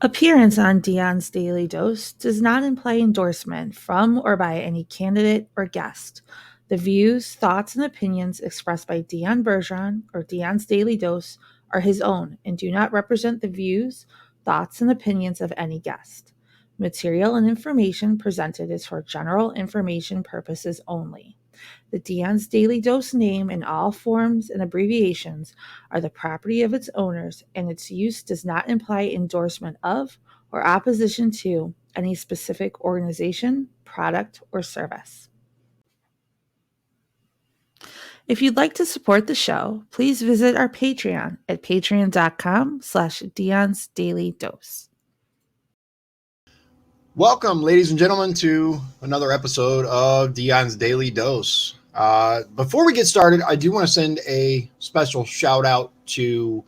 Appearance on Dion's Daily Dose does not imply endorsement from or by any candidate or guest. The views, thoughts, and opinions expressed by Dion Bergeron or Dion's Daily Dose are his own and do not represent the views, thoughts, and opinions of any guest. Material and information presented is for general information purposes only. The Dion's Daily Dose name in all forms and abbreviations are the property of its owners, and its use does not imply endorsement of or opposition to any specific organization, product, or service. If you'd like to support the show, please visit our Patreon at patreon.com/Dion's Daily Dose. Welcome, ladies and gentlemen, to another episode of Dion's Daily Dose. Before we get started, I do want to send a special shout out to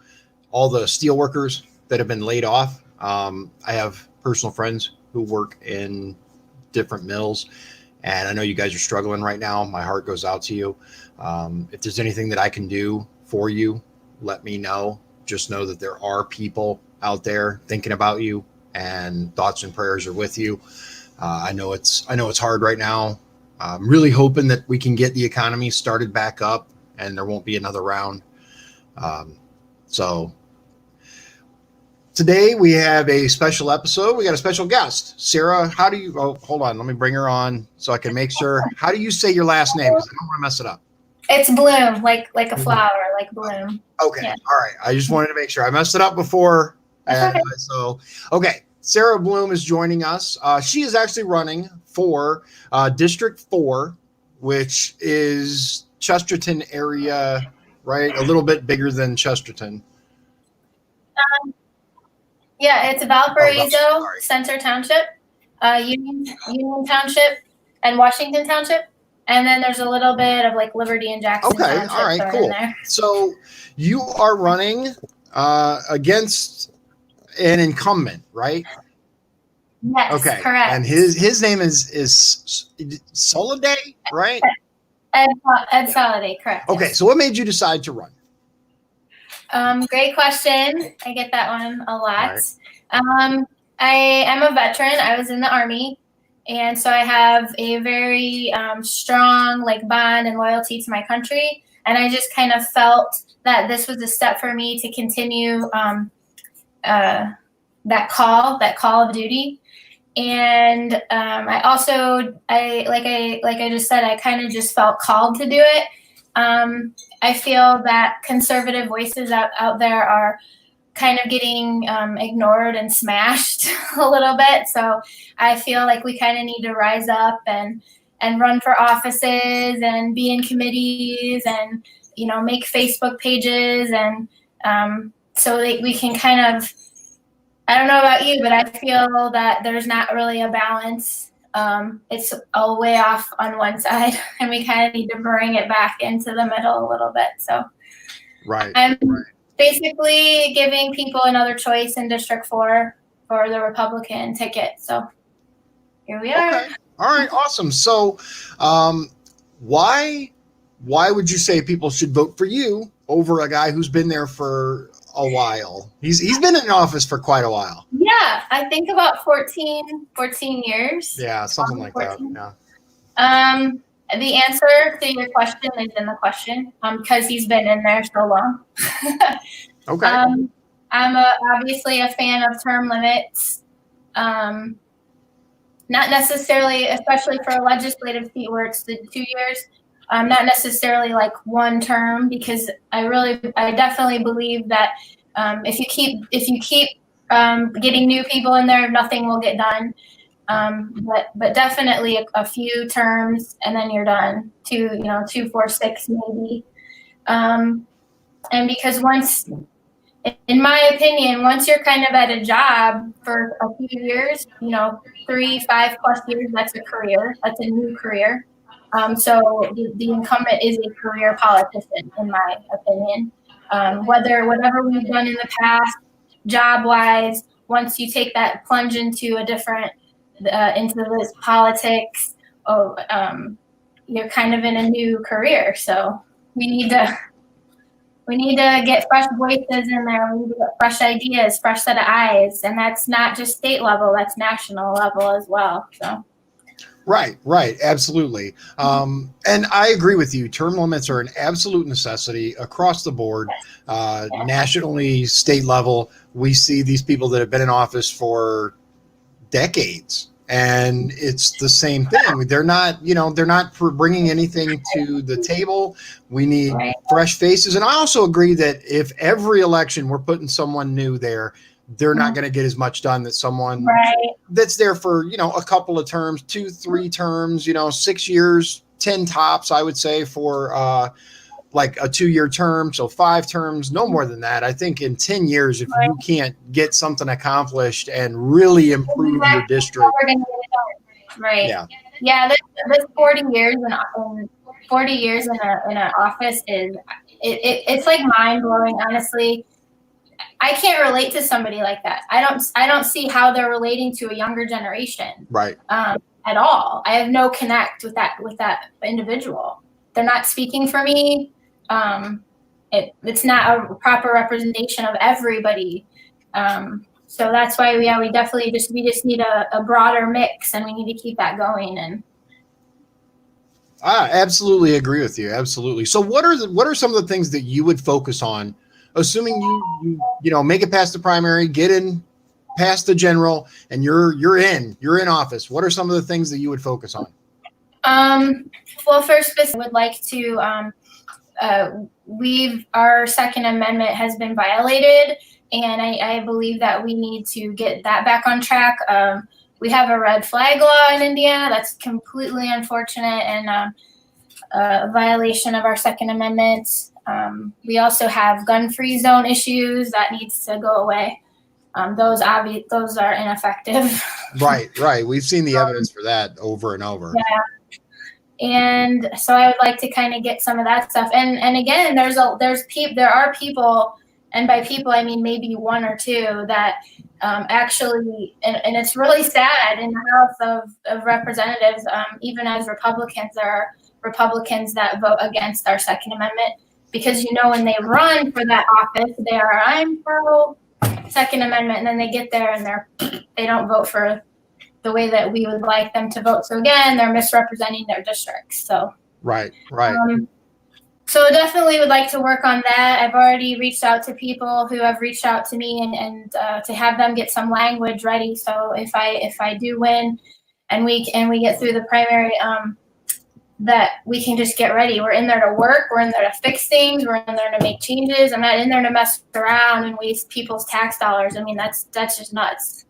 all the steel workers that have been laid off. I have personal friends who work in different mills, and I know you guys are struggling right now. My heart goes out to you. If there's anything that I can do for you, let me know. Just know that there are people out there thinking about you, and thoughts and prayers are with you. I know it's hard right now. I'm really hoping that we can get the economy started back up and there won't be another round. So today we have a special episode. We got a special guest. Sara, hold on. Let me bring her on so I can make sure. How do you say your last name? Because I don't want to mess it up. It's Bloom, like a flower, like Bloom. Okay. Yeah. All right. I just wanted to make sure. I messed it up before. And okay. Sara Blohm is joining us. She is actually running for District 4, which is Chesterton area, right? A little bit bigger than Chesterton. Yeah, it's Valparaiso, Center Township, Union Township, and Washington Township. And then there's a little bit of like Liberty and Jackson Township. All right, cool. So you are running against an incumbent, right? Yes, okay, correct. And his name is Soliday, right? Ed Soliday, correct. Okay, yes. So what made you decide to run? Great question. I get that one a lot. Right. I am a veteran. I was in the Army, and so I have a very strong like bond and loyalty to my country. And I just kind of felt that this was a step for me to continue that call of duty. And I just said, I kind of just felt called to do it. I feel that conservative voices out there are kind of getting ignored and smashed a little bit. So I feel like we kind of need to rise up and run for offices and be in committees and, make Facebook pages. And so that we can kind of, I don't know about you, but I feel that there's not really a balance. It's all way off on one side, and we kind of need to bring it back into the middle a little bit. So I'm basically giving people another choice in District 4 for the Republican ticket. So here we are. Okay. All right, awesome. So why would you say people should vote for you over a guy who's been there for a while? He's been in office for quite a while. Yeah, I think about 14 years. Yeah, something like 14. That. Yeah. The answer to your question is in the question, because he's been in there so long. Okay. I'm obviously a fan of term limits. Not necessarily, especially for a legislative seat where it's the 2 years. Not necessarily like one term, because I definitely believe that if you keep getting new people in there, nothing will get done. But definitely a few terms and then you're done. 2, 4, 6 maybe. And because in my opinion, once you're kind of at a job for a few years, 3, 5 plus years, that's a career. That's a new career. So the incumbent is a career politician, in my opinion. Whatever we've done in the past, job-wise, once you take that plunge into a different, into this politics, you're kind of in a new career. So we need to We need to get fresh voices in there. We need to get fresh ideas, fresh set of eyes. And that's not just state level, that's national level as well. So. Right, right, absolutely. And I agree with you. Term limits are an absolute necessity across the board, nationally, state level. We see these people that have been in office for decades, and it's the same thing. They're not, they're not bringing anything to the table. We need fresh faces. And I also agree that if every election we're putting someone new there, they're not going to get as much done that someone that's there for, a couple of terms, 2-3 terms, 6 years, 10 tops, I would say, for like a 2-year term. So 5 terms, no more than that. I think in 10 years, if you can't get something accomplished and really improve your district. Right. Yeah. This 40 years in 40 years in an office it's like mind blowing, honestly. I can't relate to somebody like that. I don't see how they're relating to a younger generation. Right. At all. I have no connect with that individual. They're not speaking for me. It's not a proper representation of everybody. So that's why we definitely just need a broader mix, and we need to keep that going. And I absolutely agree with you. Absolutely. So what are some of the things that you would focus on, assuming you make it past the primary, get in past the general, and you're in office? What are some of the things that you would focus on? Well, first, I would like to our Second Amendment has been violated, and I believe that we need to get that back on track. We have a red flag law in Indiana that's completely unfortunate and a violation of our Second Amendment. We also have gun-free zone issues that needs to go away. Those are ineffective. Right. We've seen the evidence for that over and over. Yeah. And so I would like to kind of get some of that stuff. And again, there are people, and by people I mean maybe 1 or 2 that actually, and it's really sad in the House of Representatives, even as Republicans, there are Republicans that vote against our Second Amendment because when they run for that office, I'm pro Second Amendment, and then they get there and they don't vote for the way that we would like them to vote. So again, they're misrepresenting their districts. So right. So definitely would like to work on that. I've already reached out to people who have reached out to me and to have them get some language ready. So if I do win and we get through the primary, that we can just get ready. We're in there to work. We're in there to fix things. We're in there to make changes. I'm not in there to mess around and waste people's tax dollars. I mean, that's just nuts.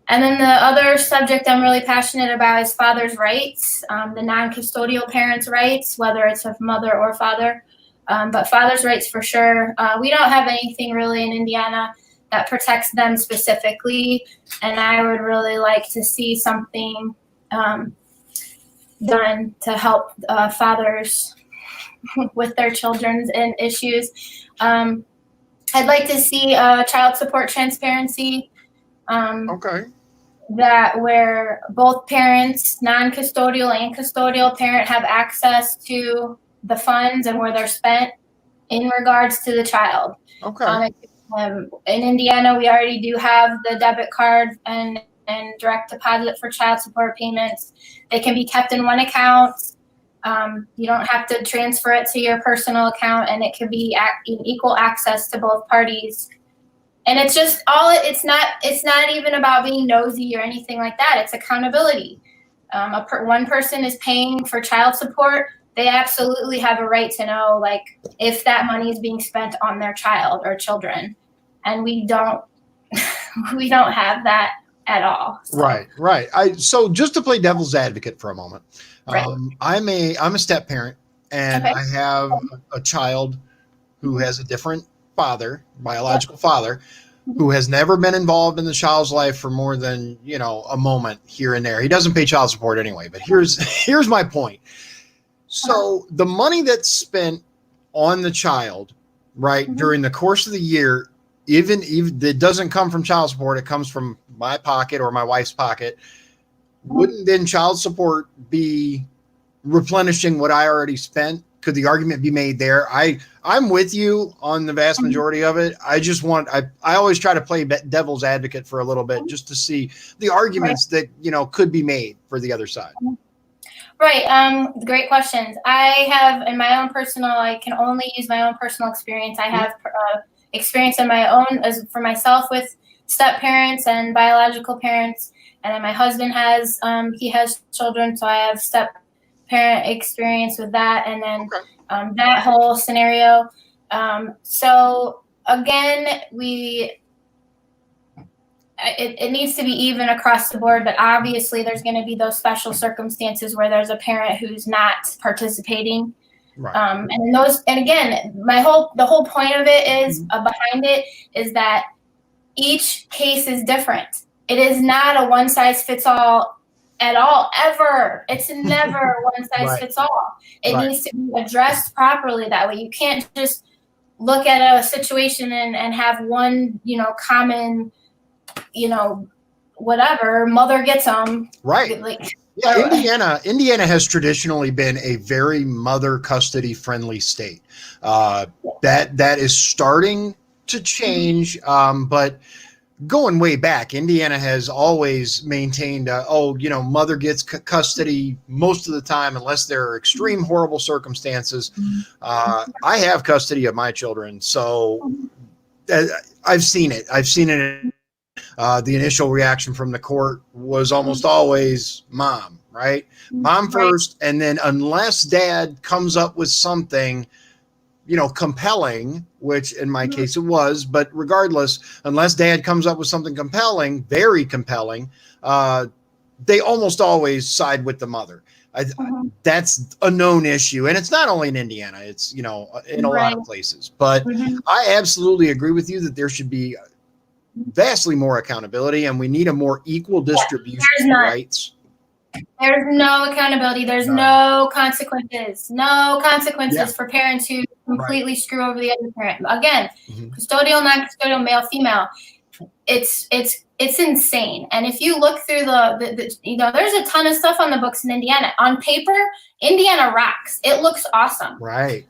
And then the other subject I'm really passionate about is father's rights, the non-custodial parents' rights, whether it's of mother or father, but father's rights for sure. We don't have anything really in Indiana that protects them specifically, and I would really like to see something done to help fathers with their children's issues. I'd like to see child support transparency. Okay. That where both parents, non-custodial and custodial parent, have access to the funds and where they're spent in regards to the child. Okay. In Indiana, we already do have the debit card and direct deposit for child support payments. They can be kept in one account. You don't have to transfer it to your personal account, and it can be equal access to both parties. And it's just it's not even about being nosy or anything like that. It's accountability. One person is paying for child support. They absolutely have a right to know, like, if that money is being spent on their child or children. And we don't have that at all. So. Right. So just to play devil's advocate for a moment, I'm a step parent, and I have a child who has a different biological father, who has never been involved in the child's life for more than, a moment here and there. He doesn't pay child support anyway, but here's my point. So the money that's spent on the child, right, during the course of the year, even it doesn't come from child support, it comes from my pocket or my wife's pocket. Wouldn't then child support be replenishing what I already spent could the argument be made there? I'm with you on the vast majority of it. I just want, I always try to play devil's advocate for a little bit just to see the arguments that, could be made for the other side. Right. Great questions. I have in my own personal, I can only use my own personal experience. I have experience in my own as for myself with step parents and biological parents. And then my husband has, he has children. So I have step parent experience with that. And then that whole scenario. So again, it needs to be even across the board, but obviously there's going to be those special circumstances where there's a parent who's not participating. Right. And again, the whole point of it is behind it is that each case is different. It is not a one size fits all at all, ever. It's never one size fits all. It needs to be addressed properly that way. You can't just look at a situation and have one, common, whatever, mother gets them. Right. Indiana has traditionally been a very mother custody friendly state. That is starting to change. But going way back, Indiana has always maintained, mother gets custody most of the time, unless there are extreme horrible circumstances. I have custody of my children. So I've seen it. The initial reaction from the court was almost always mom, right? Mom first. And then unless dad comes up with something, compelling, which in my case it was, but regardless, unless dad comes up with something compelling, very compelling, they almost always side with the mother. That's a known issue. And it's not only in Indiana, it's, in a lot of places. But I absolutely agree with you that there should be vastly more accountability, and we need a more equal distribution of rights. There's no accountability. There's no consequences. No consequences for parents who completely screw over the other parent. Again, custodial, non-custodial, male, female. It's insane. And if you look through there's a ton of stuff on the books in Indiana. On paper, Indiana rocks. It looks awesome. Right.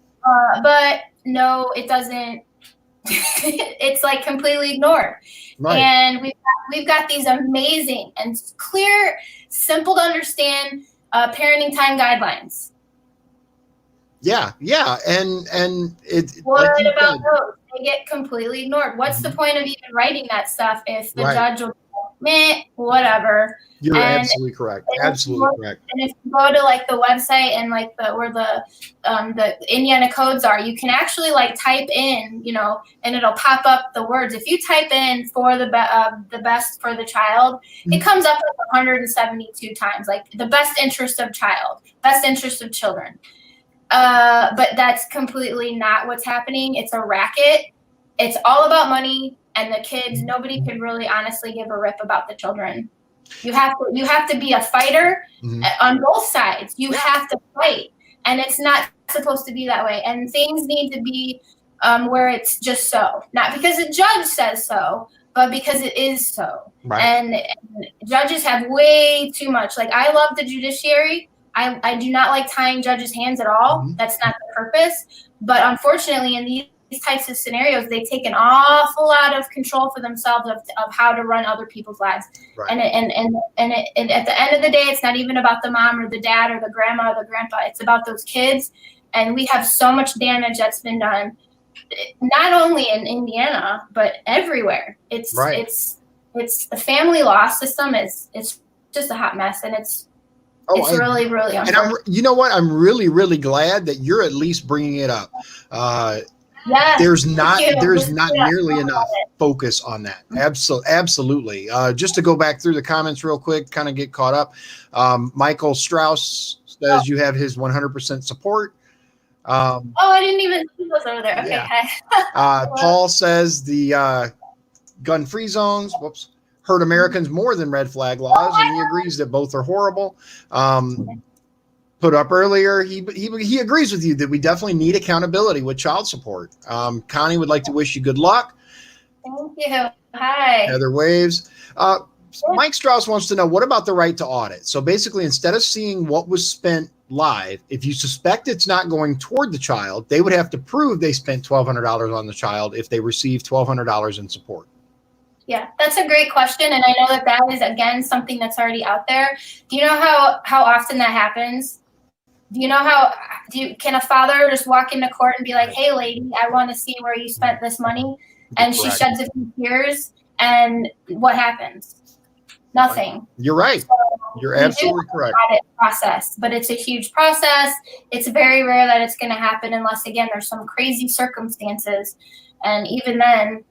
But no, it doesn't. It's like completely ignored. Right. And we've got these amazing and clear, simple to understand parenting time guidelines. Yeah. And what about those? They get completely ignored. What's the point of even writing that stuff if the judge will go, whatever? You're absolutely correct. Absolutely correct. And if you go to the website and where the Indiana codes are, you can actually type in, and it'll pop up the words. If you type in for the best for the child, it comes up 172 times, the best interest of child, best interest of children. But that's completely not what's happening. It's a racket. It's all about money and the kids. Nobody can really honestly give a rip about the children. You have to be a fighter on both sides. You have to fight, and it's not supposed to be that way. And things need to be where it's just so, not because the judge says so, but because it is so. Right. And judges have way too much. I love the judiciary. I do not like tying judges' hands at all. That's not the purpose. But unfortunately, in these types of scenarios, they take an awful lot of control for themselves of how to run other people's lives. Right. And at the end of the day, it's not even about the mom or the dad or the grandma or the grandpa. It's about those kids. And we have so much damage that's been done, not only in Indiana, but everywhere. It's the family law system it's just a hot mess, and it's really, really unfortunate. And you know what? I'm really, really glad that you're at least bringing it up. Yes, there's not nearly enough focus on that. Absolutely. Just to go back through the comments real quick, kind of get caught up. Michael Strauss says you have his 100% support. I didn't even see those over there. Okay. Yeah. Paul says the gun-free zones hurt Americans more than red flag laws, and he agrees that both are horrible. Put up earlier, he agrees with you that we definitely need accountability with child support. Connie would like to wish you good luck. Thank you. Hi. Heather waves. Mike Strauss wants to know, what about the right to audit? So basically, instead of seeing what was spent live, if you suspect it's not going toward the child, they would have to prove they spent $1,200 on the child if they receive $1,200 in support. Yeah, that's a great question. And I know that is, again, something that's already out there. Do you know how often that happens? Do you know can a father just walk into court and be like, hey, lady, I want to see where you spent this money? And she sheds a few tears, and what happens? Nothing. You're right. So you're absolutely correct. Audit process, but it's a huge process. It's very rare that it's going to happen unless, again, there's some crazy circumstances. And even then,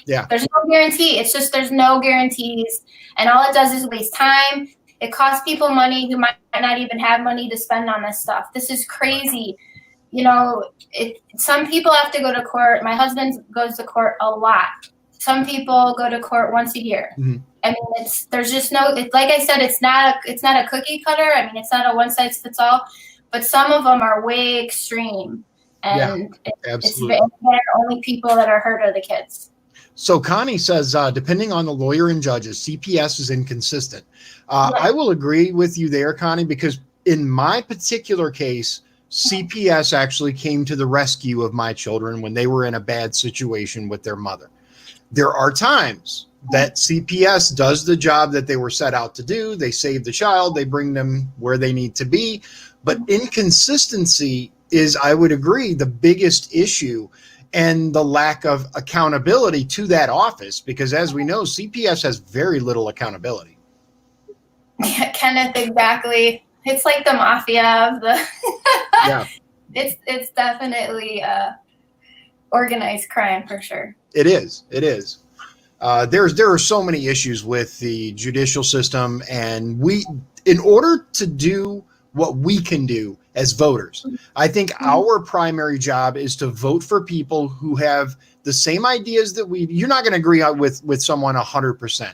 there's no guarantee. It's just there's no guarantees. And all it does is waste time. It costs people money who might not even have money to spend on this stuff. This is crazy. You know, some people have to go to court. My husband goes to court a lot. Some people go to court once a year. Mm-hmm. I mean, there's just like I said, it's not a cookie cutter. I mean, it's not a one size fits all, but some of them are way extreme. And it's only people that are hurt are the kids. So Connie says, depending on the lawyer and judges, CPS is inconsistent. I will agree with you there, Connie, because in my particular case, CPS actually came to the rescue of my children when they were in a bad situation with their mother. There are times that CPS does the job that they were set out to do. They save the child, they bring them where they need to be. But inconsistency is, I would agree, the biggest issue, and the lack of accountability to that office, because as we know, CPS has very little accountability. Yeah, Kenneth, exactly. It's like the mafia of the It's definitely organized crime for sure. It is. There are so many issues with the judicial system, and in order to do what we can do as voters, I think our primary job is to vote for people who have the same ideas that you're not going to agree with someone 100%.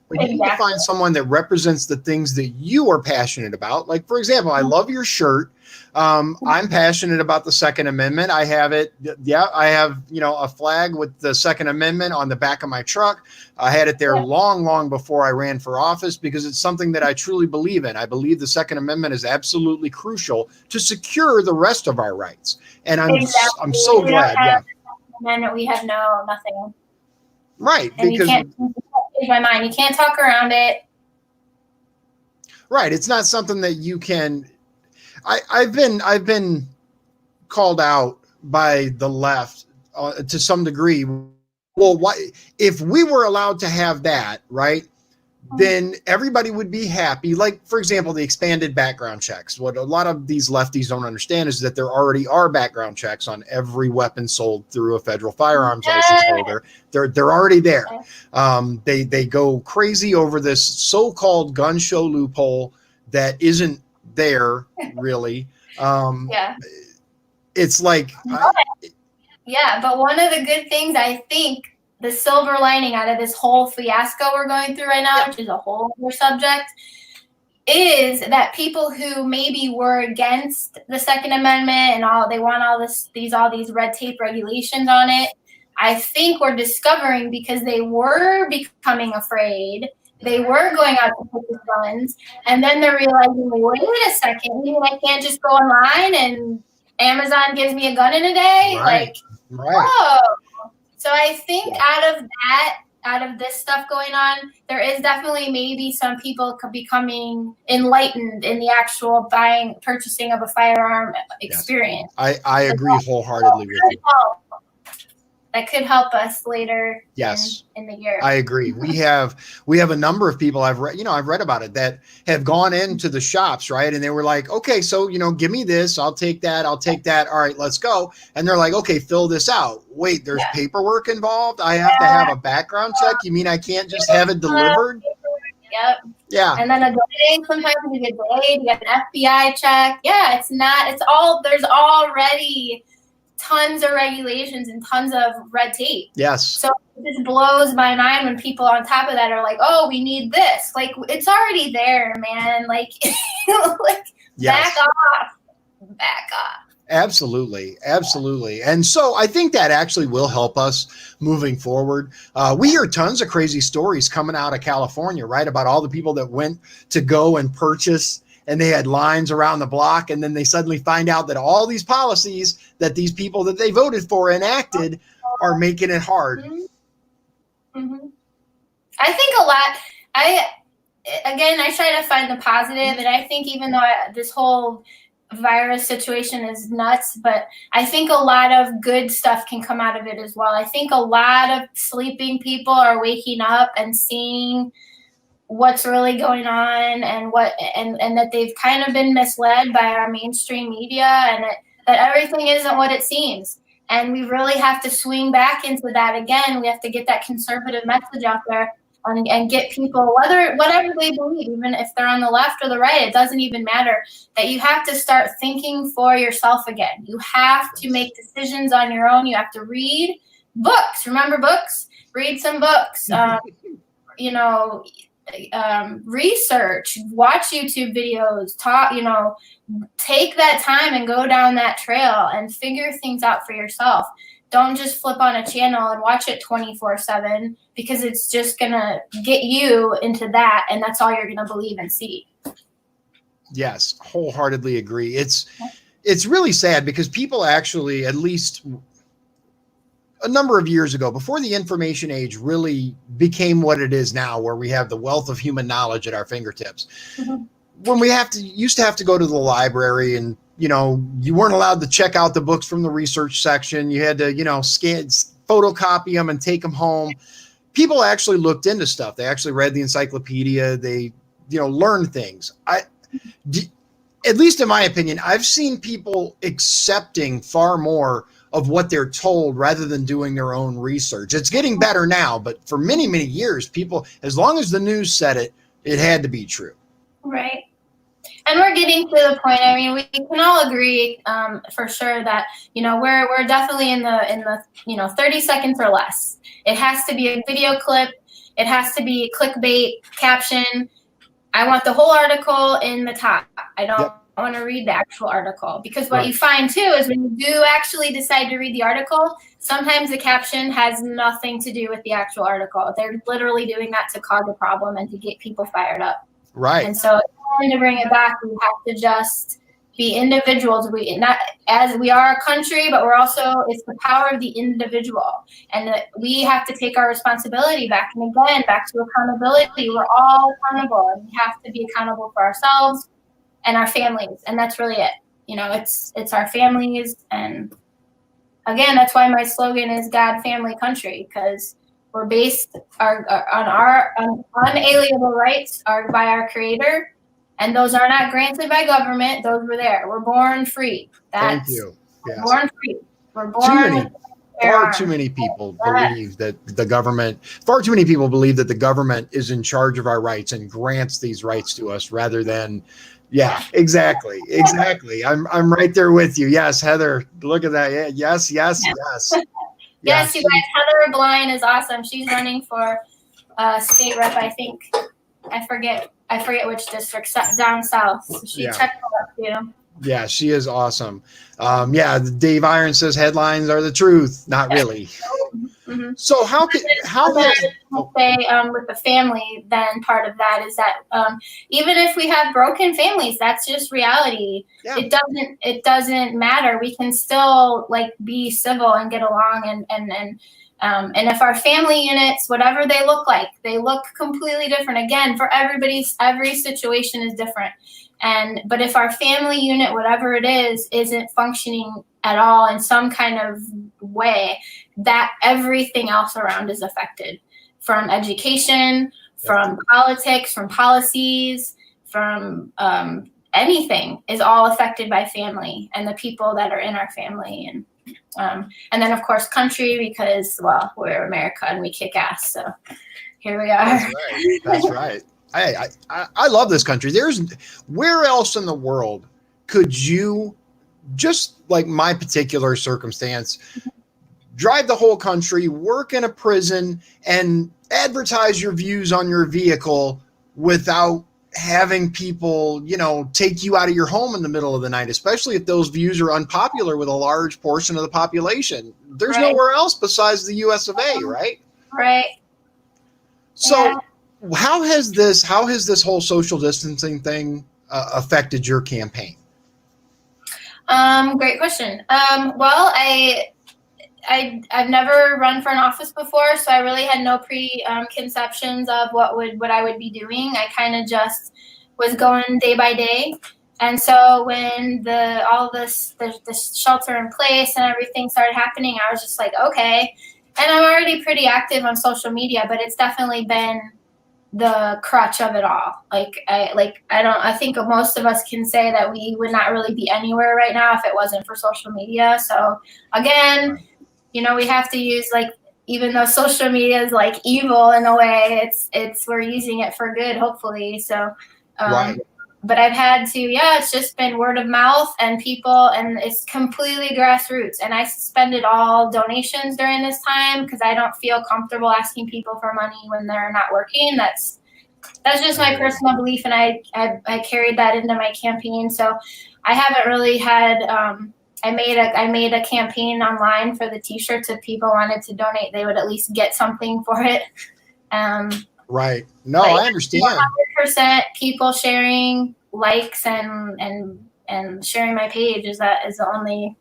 But you need to find someone that represents the things that you are passionate about. Like, for example, I love your shirt. I'm passionate about the Second Amendment. I have it. Yeah, I have, a flag with the Second Amendment on the back of my truck. I had it there long before I ran for office because it's something that I truly believe in. I believe the Second Amendment is absolutely crucial to secure the rest of our rights. And I'm so glad. Yeah. Amendment, we have nothing. Right. And because you can't change my mind. You can't talk around it. Right. It's not something that you can. I've been called out by the left to some degree. Well, if we were allowed to have that, right, then everybody would be happy. Like, for example, the expanded background checks. What a lot of these lefties don't understand is that there already are background checks on every weapon sold through a federal firearms license holder. They're already there. They go crazy over this so-called gun show loophole that isn't there really. It's like but one of the good things, I think, the silver lining out of this whole fiasco we're going through right now, which is a whole other subject, is that people who maybe were against the Second Amendment and they want all these red tape regulations on it, I think we're discovering, because they were becoming afraid. They were going out to purchase guns, and then they're realizing, wait a second, you mean I can't just go online and Amazon gives me a gun in a day? Right. Whoa. So I think out of this stuff going on, there is definitely maybe some people becoming enlightened in the actual purchasing of a firearm experience. I agree wholeheartedly with you. That could help us later in the year. I agree. We have a number of people I've read about it that have gone into the shops, right? And they were like, okay, so, give me this. I'll take that. All right, let's go. And they're like, okay, fill this out. Wait, there's paperwork involved. I have to have a background check. You mean I can't just have it delivered? Yep. Yeah. And then a delay, sometimes you get delayed, you get an FBI check. Yeah, there's already tons of regulations and tons of red tape. Yes. So it just blows my mind when people on top of that are like, oh, we need this. Like, it's already there, man. Like, back off. Absolutely. And so I think that actually will help us moving forward. We hear tons of crazy stories coming out of California, right? About all the people that went to go and purchase and they had lines around the block, and then they suddenly find out that all these policies that these people that they voted for enacted are making it hard. Mm-hmm. I think a lot. I try to find the positive, and I think even though this whole virus situation is nuts, but I think a lot of good stuff can come out of it as well. I think a lot of sleeping people are waking up and seeing what's really going on, and that they've kind of been misled by our mainstream media, and that everything isn't what it seems. And we really have to swing back into that again. We have to get that conservative message out there, and get people, whatever they believe, even if they're on the left or the right, it doesn't even matter, that you have to start thinking for yourself again. You have to make decisions on your own. You have to read books. Remember books? Read some books. Research, watch YouTube videos, take that time and go down that trail and figure things out for yourself. Don't just flip on a channel and watch it 24/7, because it's just going to get you into that, and that's all you're going to believe and see. Yes, wholeheartedly agree. It's really sad, because people actually, at least a number of years ago, before the information age really became what it is now, where we have the wealth of human knowledge at our fingertips, when we used to have to go to the library, and you weren't allowed to check out the books from the research section. You had to, scan, photocopy them and take them home. People actually looked into stuff. They actually read the encyclopedia. They, learned things. At least in my opinion, I've seen people accepting far more of what they're told rather than doing their own research. It's getting better now, but for many, many years, people, as long as the news said it, it had to be true. Right. And we're getting to the point. I mean, we can all agree for sure that we're definitely in the 30 seconds or less. It has to be a video clip. It has to be a clickbait caption. I want the whole article in the top. I don't want to read the actual article, because what you find too is when you do actually decide to read the article, sometimes the caption has nothing to do with the actual article. They're literally doing that to cause a problem and to get people fired up. Right. And so to bring it back, we have to just be individuals. We are a country, but we're also, it's the power of the individual, and we have to take our responsibility back. And again, back to accountability. We're all accountable, and we have to be accountable for ourselves and our families, and that's really it. It's our families, and again, that's why my slogan is God, Family, Country, because we're based on our unalienable rights are by our Creator, and those are not granted by government. Those were there. We're born free. Thank you. Yes. Born free. We're born. Far too many people believe that the government. Far too many people believe that the government is in charge of our rights and grants these rights to us, rather than. Yeah, exactly. I'm right there with you. Yes, Heather, look at that. Yeah, yes. Yes, you guys. Heather Blohm is awesome. She's running for state rep, I think. I forget which district, down south. So she checked it up too. Yeah, she is awesome. Dave Iron says headlines are the truth. Not really. Mm-hmm. So with the family, then part of that is that even if we have broken families, that's just reality. Yeah. It doesn't matter. We can still be civil and get along, and if our family units, whatever they look like, they look completely different. Again, for every situation is different. But if our family unit, whatever it is, isn't functioning at all in some kind of way, that everything else around is affected, from education, from politics, from policies, from anything is all affected by family and the people that are in our family. And then of course country, because we're America and we kick ass. So here we are. That's right. I love this country. Where else in the world could you, just like my particular circumstance, drive the whole country, work in a prison, and advertise your views on your vehicle without having people, take you out of your home in the middle of the night, especially if those views are unpopular with a large portion of the population? There's nowhere else besides the US of A, right? Right. So how has this whole social distancing thing affected your campaign? Great question. Well, I've never run for an office before, so I really had no preconceptions of what I would be doing. I kind of just was going day by day. And so when the shelter in place and everything started happening, I was just like, okay. And I'm already pretty active on social media, but it's definitely been the crutch of it all. I think most of us can say that we would not really be anywhere right now if it wasn't for social media. So again, we have to use, like, even though social media is like evil in a way, it's we're using it for good, hopefully. So, Right. But I've had to, it's just been word of mouth and people, and it's completely grassroots. And I suspended all donations during this time because I don't feel comfortable asking people for money when they're not working. That's just my personal belief, and I carried that into my campaign. So I haven't really had. I made a campaign online for the T-shirts. If people wanted to donate, they would at least get something for it. Right. No, I understand. 100% people sharing, likes, and sharing my page is the only.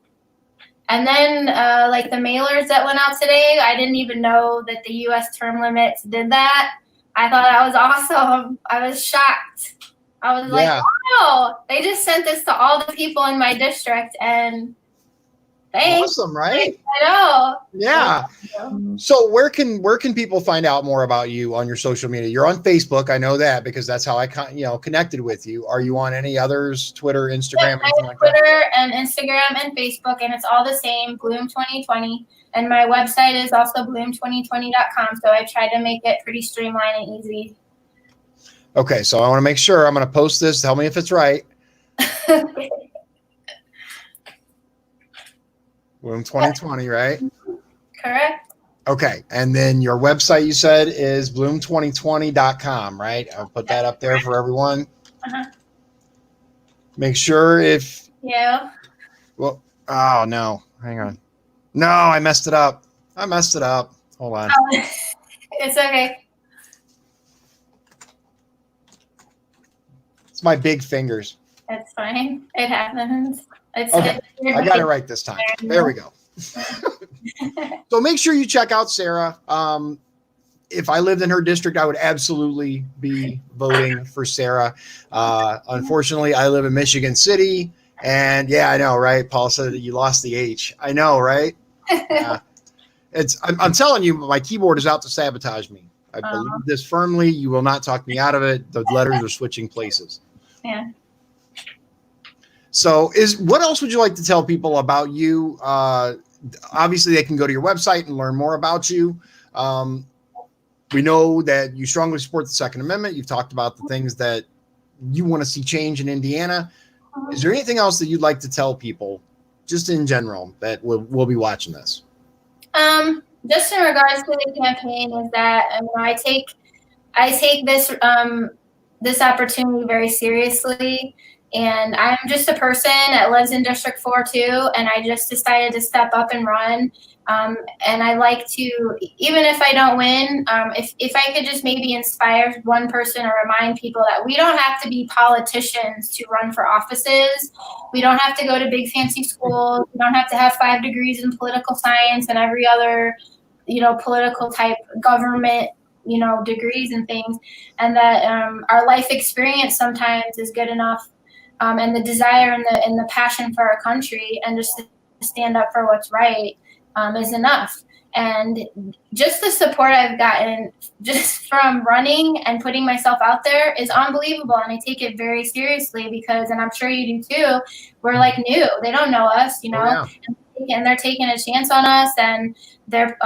And then like the mailers that went out today, I didn't even know that the U.S. term limits did that. I thought that was awesome. I was shocked. I was like, wow, they just sent this to all the people in my district, and thanks. Awesome, right? I know. Yeah. So where can people find out more about you on your social media? You're on Facebook, I know that, because that's how I connected with you. Are you on any others? Twitter, Instagram, anything like that? Twitter and Instagram and Facebook, and it's all the same, Bloom 2020. And my website is also bloom2020.com. So I try to make it pretty streamlined and easy. Okay, so I want to make sure. I'm going to post this. Tell me if it's right. Bloom 2020, right? Correct. Okay, and then your website, you said, is bloom2020.com, right? I'll put that up there for everyone. Make sure if... Yeah. Well, oh, no. Hang on. No, I messed it up. Hold on. It's okay. It's my big fingers. It's fine. It happens. Okay, I got it right this time. There we go. So make sure you check out Sara. If I lived in her district, I would absolutely be voting for Sara. Unfortunately, I live in Michigan City, and yeah, I know, right? Paul said that you lost the H. I know, right? I'm telling you, my keyboard is out to sabotage me. I believe this firmly. You will not talk me out of it. The letters are switching places. Yeah. So what else would you like to tell people about you? Obviously, they can go to your website and learn more about you. We know that you strongly support the Second Amendment. You've talked about the things that you want to see change in Indiana. Is there anything else that you'd like to tell people, just in general, that will be watching this? Just in regards to the campaign, is that I take this opportunity very seriously. And I'm just a person that lives in District 4 too, and I just decided to step up and run. And I like to, even if I don't win, if I could just maybe inspire one person or remind people that we don't have to be politicians to run for offices. We don't have to go to big fancy schools. We don't have to have 5 degrees in political science and every other, political type government, degrees and things. And that our life experience sometimes is good enough. And the desire and the passion for our country and just to stand up for what's right is enough. And just the support I've gotten just from running and putting myself out there is unbelievable. And I take it very seriously because, and I'm sure you do too, we're like new. They don't know us, Yeah. and they're taking a chance on us, and they're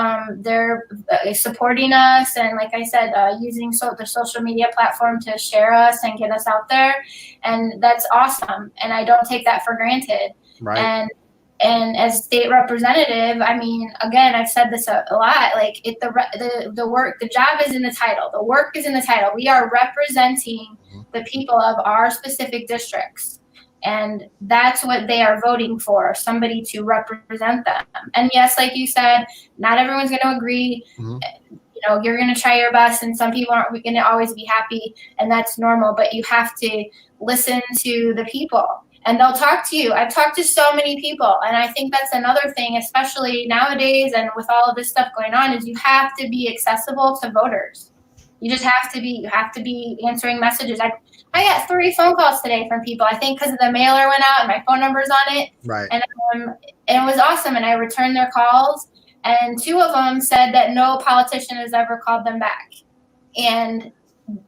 supporting us, and like I said, using the social media platform to share us and get us out there, and that's awesome. And I don't take that for granted. Right. And as state representative, I mean, again, I've said this a lot. Like the work, the job is in the title. The work is in the title. We are representing the people of our specific districts. And that's what they are voting for, somebody to represent them. And yes, like you said, not everyone's going to agree. you're going to try your best, and some people aren't going to always be happy, and that's normal, but you have to listen to the people, and they'll talk to you. I've talked to so many people, and I think that's another thing, especially nowadays and with all of this stuff going on, is you have to be accessible to voters. You just have to be. You have to be answering messages. I got 3 phone calls today from people, I think because the mailer went out and my phone number's on it. Right. And it was awesome, and I returned their calls, and 2 of them said that no politician has ever called them back. And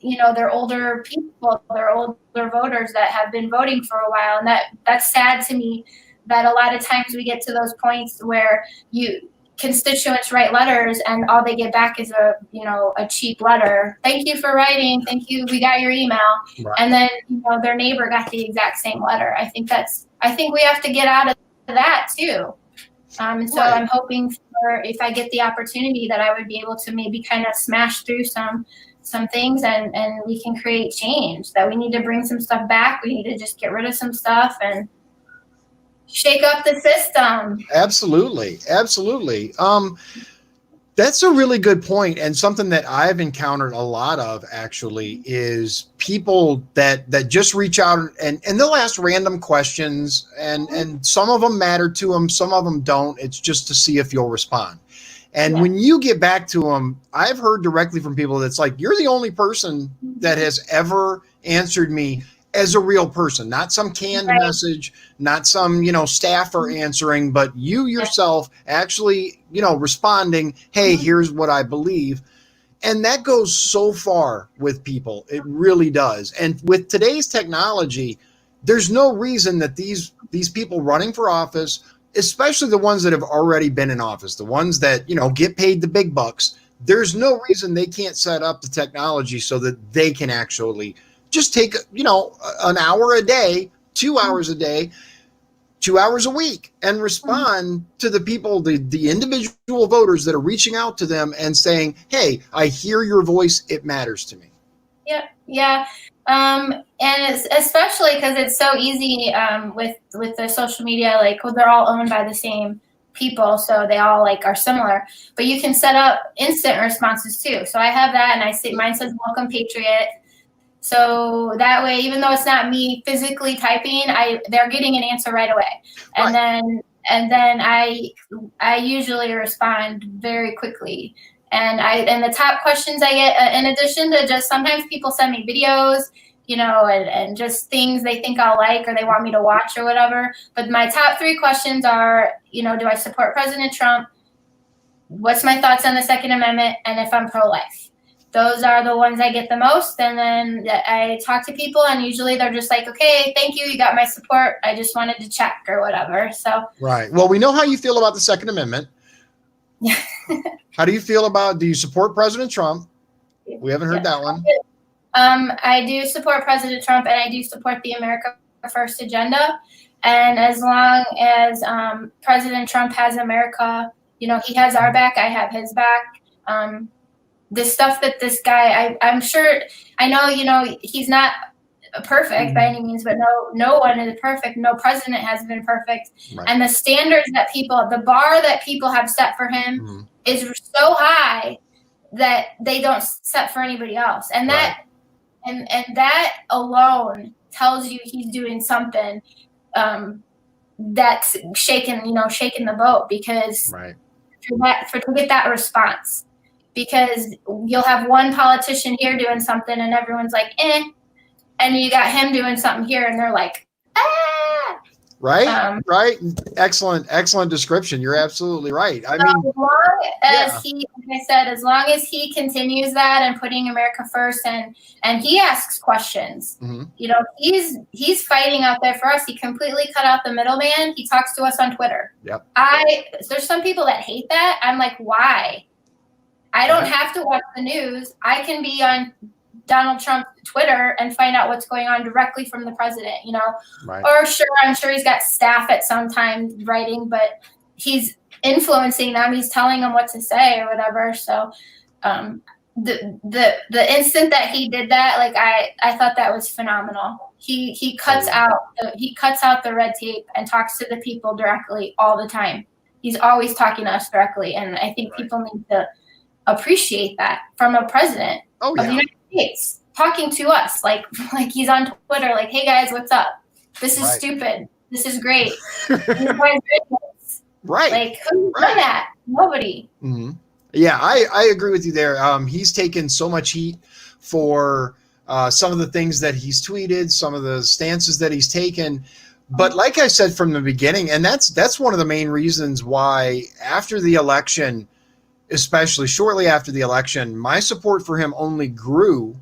they're older people, they're older voters that have been voting for a while, and that's sad to me that a lot of times we get to those points where constituents write letters and all they get back is a cheap letter. Thank you for writing. Thank you. We got your email. Right. And then their neighbor got the exact same letter. I think we have to get out of that too. And so Right. I'm hoping for, if I get the opportunity, that I would be able to maybe kind of smash through some things and we can create change. That we need to bring some stuff back. We need to just get rid of some stuff and shake up the system. Absolutely. That's a really good point, and something that I've encountered a lot of actually is people that just reach out and they'll ask random questions, and some of them matter to them, some of them don't. It's just to see if you'll respond. And when you get back to them, I've heard directly from people that's like, you're the only person that has ever answered me as a real person, not some canned message, not some, staffer answering, but you yourself actually, responding, hey, here's what I believe. And that goes so far with people. It really does. And with today's technology, there's no reason that these people running for office, especially the ones that have already been in office, the ones that, get paid the big bucks, there's no reason they can't set up the technology so that they can actually just take, an hour a day, 2 hours a day, 2 hours a week, and respond to the people, the individual voters that are reaching out to them and saying, hey, I hear your voice. It matters to me. Yeah. And it's especially because it's so easy with the social media, they're all owned by the same people, so they all are similar, but you can set up instant responses too. So I have that, and I see mine says welcome patriot. So that way, even though it's not me physically typing, they're getting an answer right away. And then I usually respond very quickly. And the top questions I get, in addition to just sometimes people send me videos, and just things they think I'll like or they want me to watch or whatever. But my top 3 questions are, do I support President Trump? What's my thoughts on the Second Amendment? And if I'm pro-life. Those are the ones I get the most. And then I talk to people, and usually they're just like, okay, thank you. You got my support. I just wanted to check or whatever. So. Right. Well, we know how you feel about the Second Amendment. How do you feel do you support President Trump? We haven't heard that one. I do support President Trump, and I do support the America First agenda. And as long as President Trump has America, he has our back, I have his back. The stuff that this guy, I'm sure, I know, he's not perfect by any means, but no one is perfect. No president has been perfect. Right. And the standards the bar that people have set for him is so high that they don't set for anybody else. And that, and that alone tells you he's doing something that's shaking the boat, because to get that response. Because you'll have one politician here doing something and everyone's like, eh. And you got him doing something here and they're like, ah. Right. Excellent description. You're absolutely right. I mean, as long as as long as he continues that and putting America first, and he asks questions, he's fighting out there for us. He completely cut out the middleman. He talks to us on Twitter. Yep. There's some people that hate that. I'm like, why? I don't have to watch the news. I can be on Donald Trump's Twitter and find out what's going on directly from the president, Right. Or I'm sure he's got staff at some time writing, but he's influencing them. He's telling them what to say or whatever. So the instant that he did that, I thought that was phenomenal. He cuts out the red tape and talks to the people directly all the time. He's always talking to us directly, and I think people need to appreciate that from a president Oh, of the yeah. United States talking to us like he's on Twitter, like, hey guys, what's up? This is Right. stupid. This is great. You guys are idiots. Right. Like, who's done that? Nobody. Mm-hmm. Yeah, I agree with you there. He's taken so much heat for some of the things that he's tweeted, some of the stances that he's taken. But like I said from the beginning, and that's one of the main reasons why after the election, especially shortly after the election, my support for him only grew.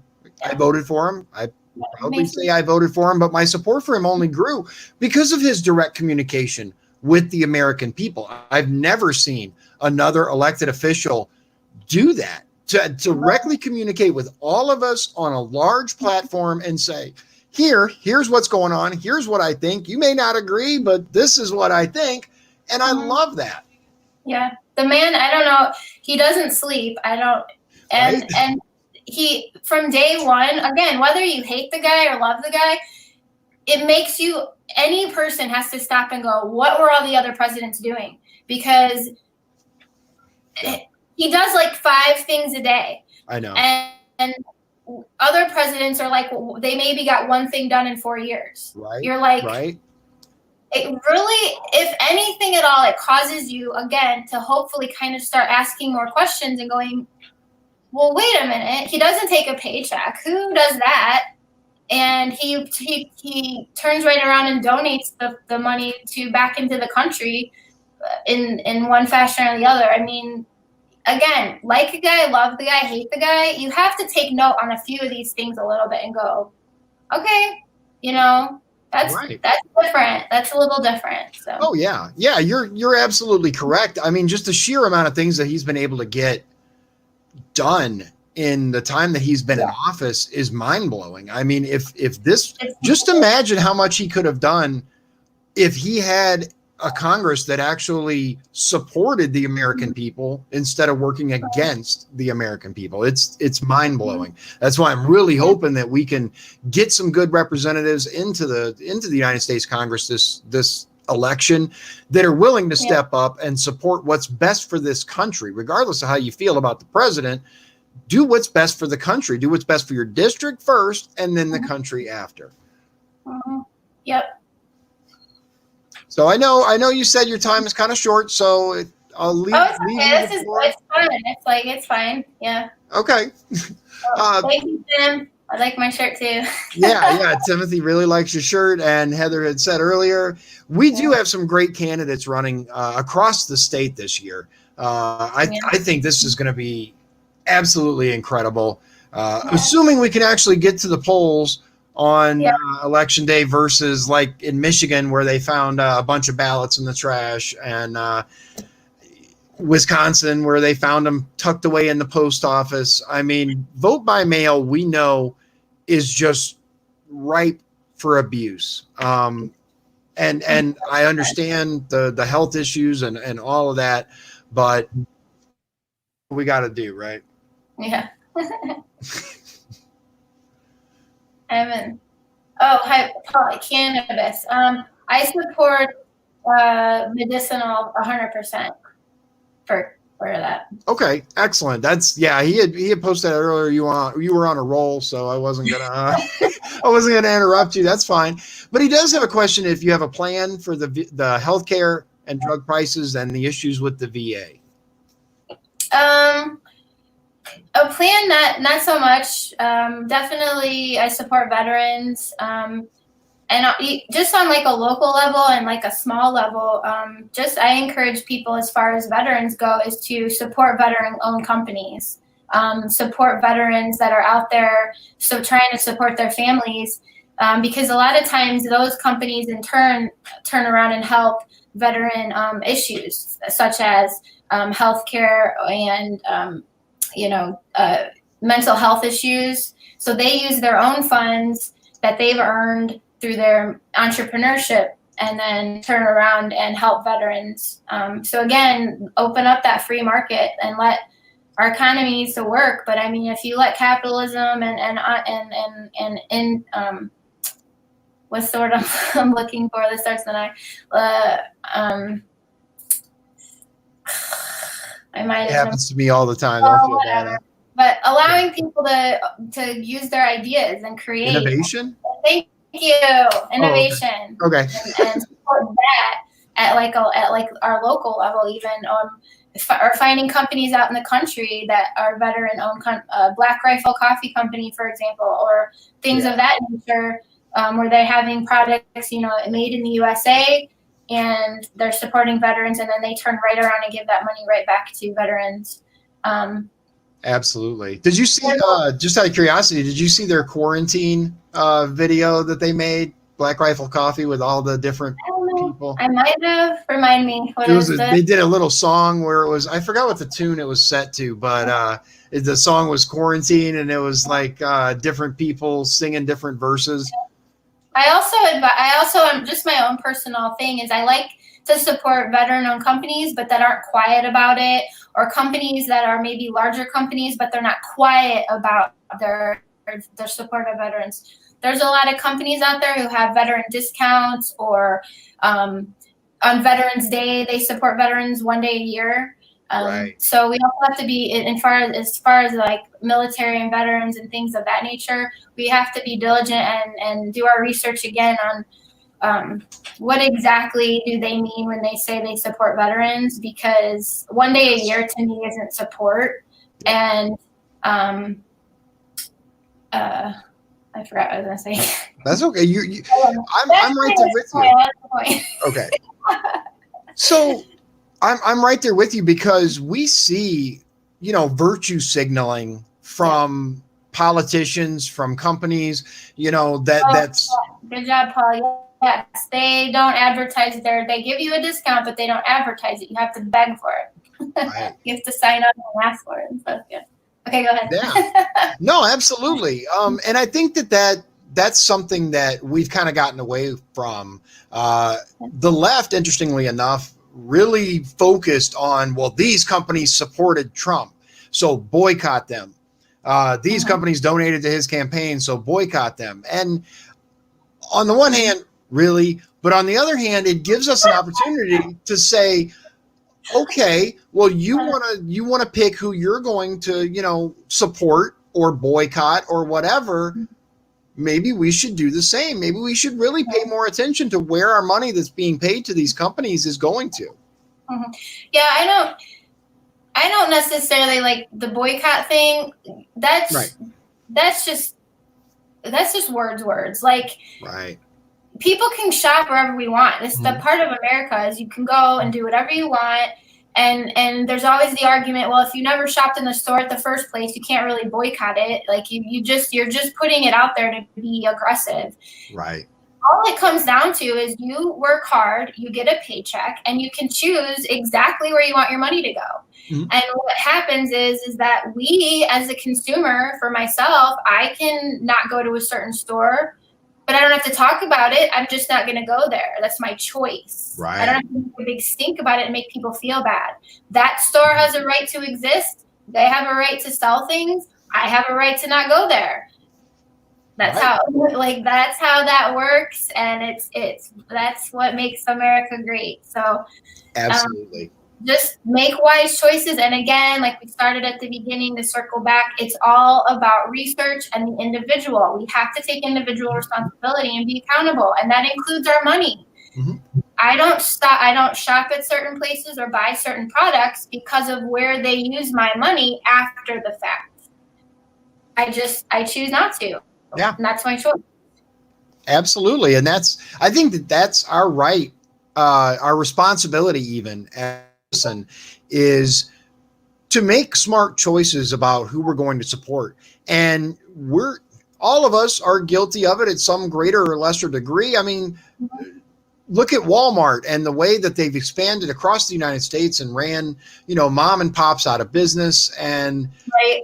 I voted for him. I proudly say I voted for him, but my support for him only grew because of his direct communication with the American people. I've never seen another elected official do that, to directly communicate with all of us on a large platform and say, here's what's going on. Here's what I think. You may not agree, but this is what I think. And I love that. Yeah. The man, I don't know, he doesn't sleep. And he, from day one, again, whether you hate the guy or love the guy, it makes you, any person has to stop and go, what were all the other presidents doing? Because he does like 5 things a day. I know. And other presidents are like, they maybe got one thing done in 4 years. Right. You're like, right. It really, if anything at all, it causes you, again, to hopefully kind of start asking more questions and going, well, wait a minute. He doesn't take a paycheck. Who does that? And he turns right around and donates the money back into the country in one fashion or the other. I mean, again, like a guy, love the guy, hate the guy. You have to take note on a few of these things a little bit and go, okay, that's different. That's a little different. So. Oh yeah, you're absolutely correct. I mean, just the sheer amount of things that he's been able to get done in the time that he's been in office is mind blowing. I mean, if this, just imagine how much he could have done if he had a Congress that actually supported the American people instead of working against the American people. It's mind blowing. That's why I'm really hoping that we can get some good representatives into the United States Congress this election that are willing to step up and support what's best for this country, regardless of how you feel about the president. Do what's best for the country. Do what's best for your district first, and then the country after. Yep. So I know you said your time is kind of short, so I'll leave. Oh, it's okay. It's fun. It's fine. Yeah. Okay. Thank you, Tim. I like my shirt too. yeah. Timothy really likes your shirt, and Heather had said earlier, we do have some great candidates running across the state this year. I think this is going to be absolutely incredible. Assuming we can actually get to the polls on election day versus like in Michigan where they found a bunch of ballots in the trash, and Wisconsin where they found them tucked away in the post office. I mean, vote by mail, we know, is just ripe for abuse. And I understand the health issues and all of that, but we got to do, right? Yeah. Evan. Oh, hi, cannabis. I support medicinal 100% for that. Okay, excellent. That's he had posted that earlier. You were on a roll, so I wasn't gonna interrupt you. That's fine. But he does have a question. If you have a plan for the healthcare and drug prices and the issues with the VA. A plan, not so much. Definitely, I support veterans, and just on like a local level and like a small level. I encourage people, as far as veterans go, is to support veteran-owned companies, support veterans that are out there, so trying to support their families, because a lot of times those companies in turn around and help veteran issues such as healthcare and mental health issues. So they use their own funds that they've earned through their entrepreneurship and then turn around and help veterans. So again, open up that free market and let our economy needs to work. But I mean, if you let capitalism and what's the word I'm looking for that starts with an I? I might It have happens to me all the time. Don't feel bad. But allowing people to use their ideas and create. Innovation? Thank you. Innovation. Oh, okay. And support that at like our local level, even or finding companies out in the country that are veteran owned, Black Rifle Coffee Company, for example, or things of that nature, where they're having products, made in the USA, and they're supporting veterans, and then they turn right around and give that money right back to veterans. Absolutely. Did you see, just out of curiosity, did you see their quarantine video that they made, Black Rifle Coffee, with all the different people? I might have. Remind me. They did a little song where it was, I forgot what the tune it was set to, but the song was Quarantine, and it was like different people singing different verses. I also just my own personal thing is I like to support veteran-owned companies, but that aren't quiet about it, or companies that are maybe larger companies, but they're not quiet about their support of veterans. There's a lot of companies out there who have veteran discounts, or on Veterans Day, they support veterans one day a year. Right. So we also have to be, as far as like military and veterans and things of that nature, we have to be diligent and do our research again on what exactly do they mean when they say they support veterans, because one day a year to me isn't support. And I forgot what I was going to say. That's okay. I'm right there with you. Okay. So I'm right there with you, because we see, virtue signaling from politicians, from companies, that's. Good job, Paul. Yes, they don't advertise they give you a discount, but they don't advertise it. You have to beg for it. Right. You have to sign up and ask for it. So good. Okay, go ahead. Yeah. No, absolutely. And I think that's something that we've kind of gotten away from. The left, interestingly enough, really focused on, well, these companies supported Trump, so boycott them. These companies donated to his campaign, so boycott them. And on the one hand, really, but on the other hand, it gives us an opportunity to say, okay, well, you want to pick who you're going to, support or boycott or whatever. Maybe we should do the same. Maybe we should really pay more attention to where our money that's being paid to these companies is going to. Mm-hmm. Yeah, I don't necessarily like the boycott thing. That's just words. Like, right. People can shop wherever we want. It's the part of America is you can go and do whatever you want. And there's always the argument, well, if you never shopped in the store at the first place, you can't really boycott it. Like you're just putting it out there to be aggressive. Right. All it comes down to is you work hard, you get a paycheck, and you can choose exactly where you want your money to go. Mm-hmm. And what happens is that we, as a consumer, for myself, I can not go to a certain store, but I don't have to talk about it. I'm just not going to go there. That's my choice. Right. I don't have to make a big stink about it and make people feel bad. That store has a right to exist. They have a right to sell things. I have a right to not go there. That's how that works, and that's what makes America great. So, absolutely. Just make wise choices. And again, like we started at the beginning, to circle back, it's all about research and the individual. We have to take individual responsibility and be accountable, and that includes our money. Mm-hmm. I don't shop at certain places or buy certain products because of where they use my money after the fact. I choose not to. Yeah. And that's my choice. Absolutely. And I think that's our right, our responsibility even as a person, is to make smart choices about who we're going to support. And all of us are guilty of it at some greater or lesser degree. I mean, look at Walmart and the way that they've expanded across the United States and ran, mom and pops out of business. And right.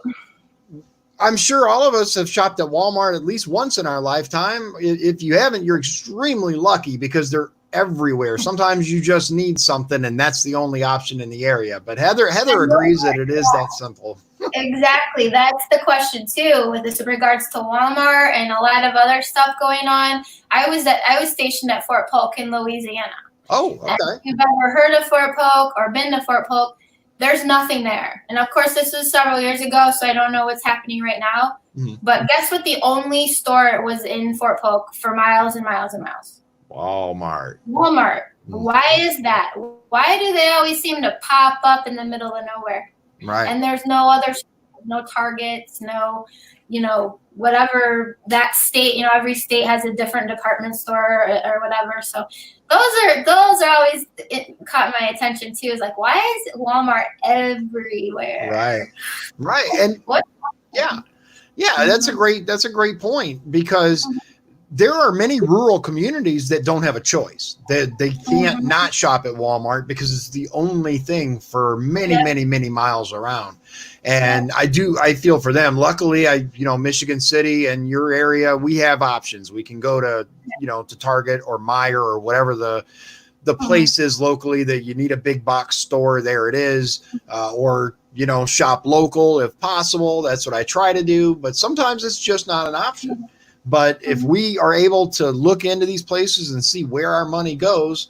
I'm sure all of us have shopped at Walmart at least once in our lifetime. If you haven't, you're extremely lucky, because they're everywhere. Sometimes you just need something, and that's the only option in the area. But Heather agrees that it is that simple. Exactly. That's the question too, with regards to Walmart and a lot of other stuff going on. I was stationed at Fort Polk in Louisiana. Oh, okay. And if you've ever heard of Fort Polk or been to Fort Polk, there's nothing there. And of course, this was several years ago, so I don't know what's happening right now. Mm-hmm. But guess what? The only store was in Fort Polk for miles and miles and miles. Walmart. Mm-hmm. Why is that? Why do they always seem to pop up in the middle of nowhere? Right. And there's no other, no Targets, no, whatever that state, every state has a different department store or whatever. So those are always, it caught my attention too. Is like, why is Walmart everywhere? Right. And what? Yeah, that's a great point, because there are many rural communities that don't have a choice. They can't not shop at Walmart because it's the only thing for many miles around. And I feel for them. Luckily, Michigan City and your area, we have options. We can go to, to Target or Meijer or whatever the place is locally that you need a big box store. There it is. Or, shop local if possible. That's what I try to do. But sometimes it's just not an option. But if we are able to look into these places and see where our money goes,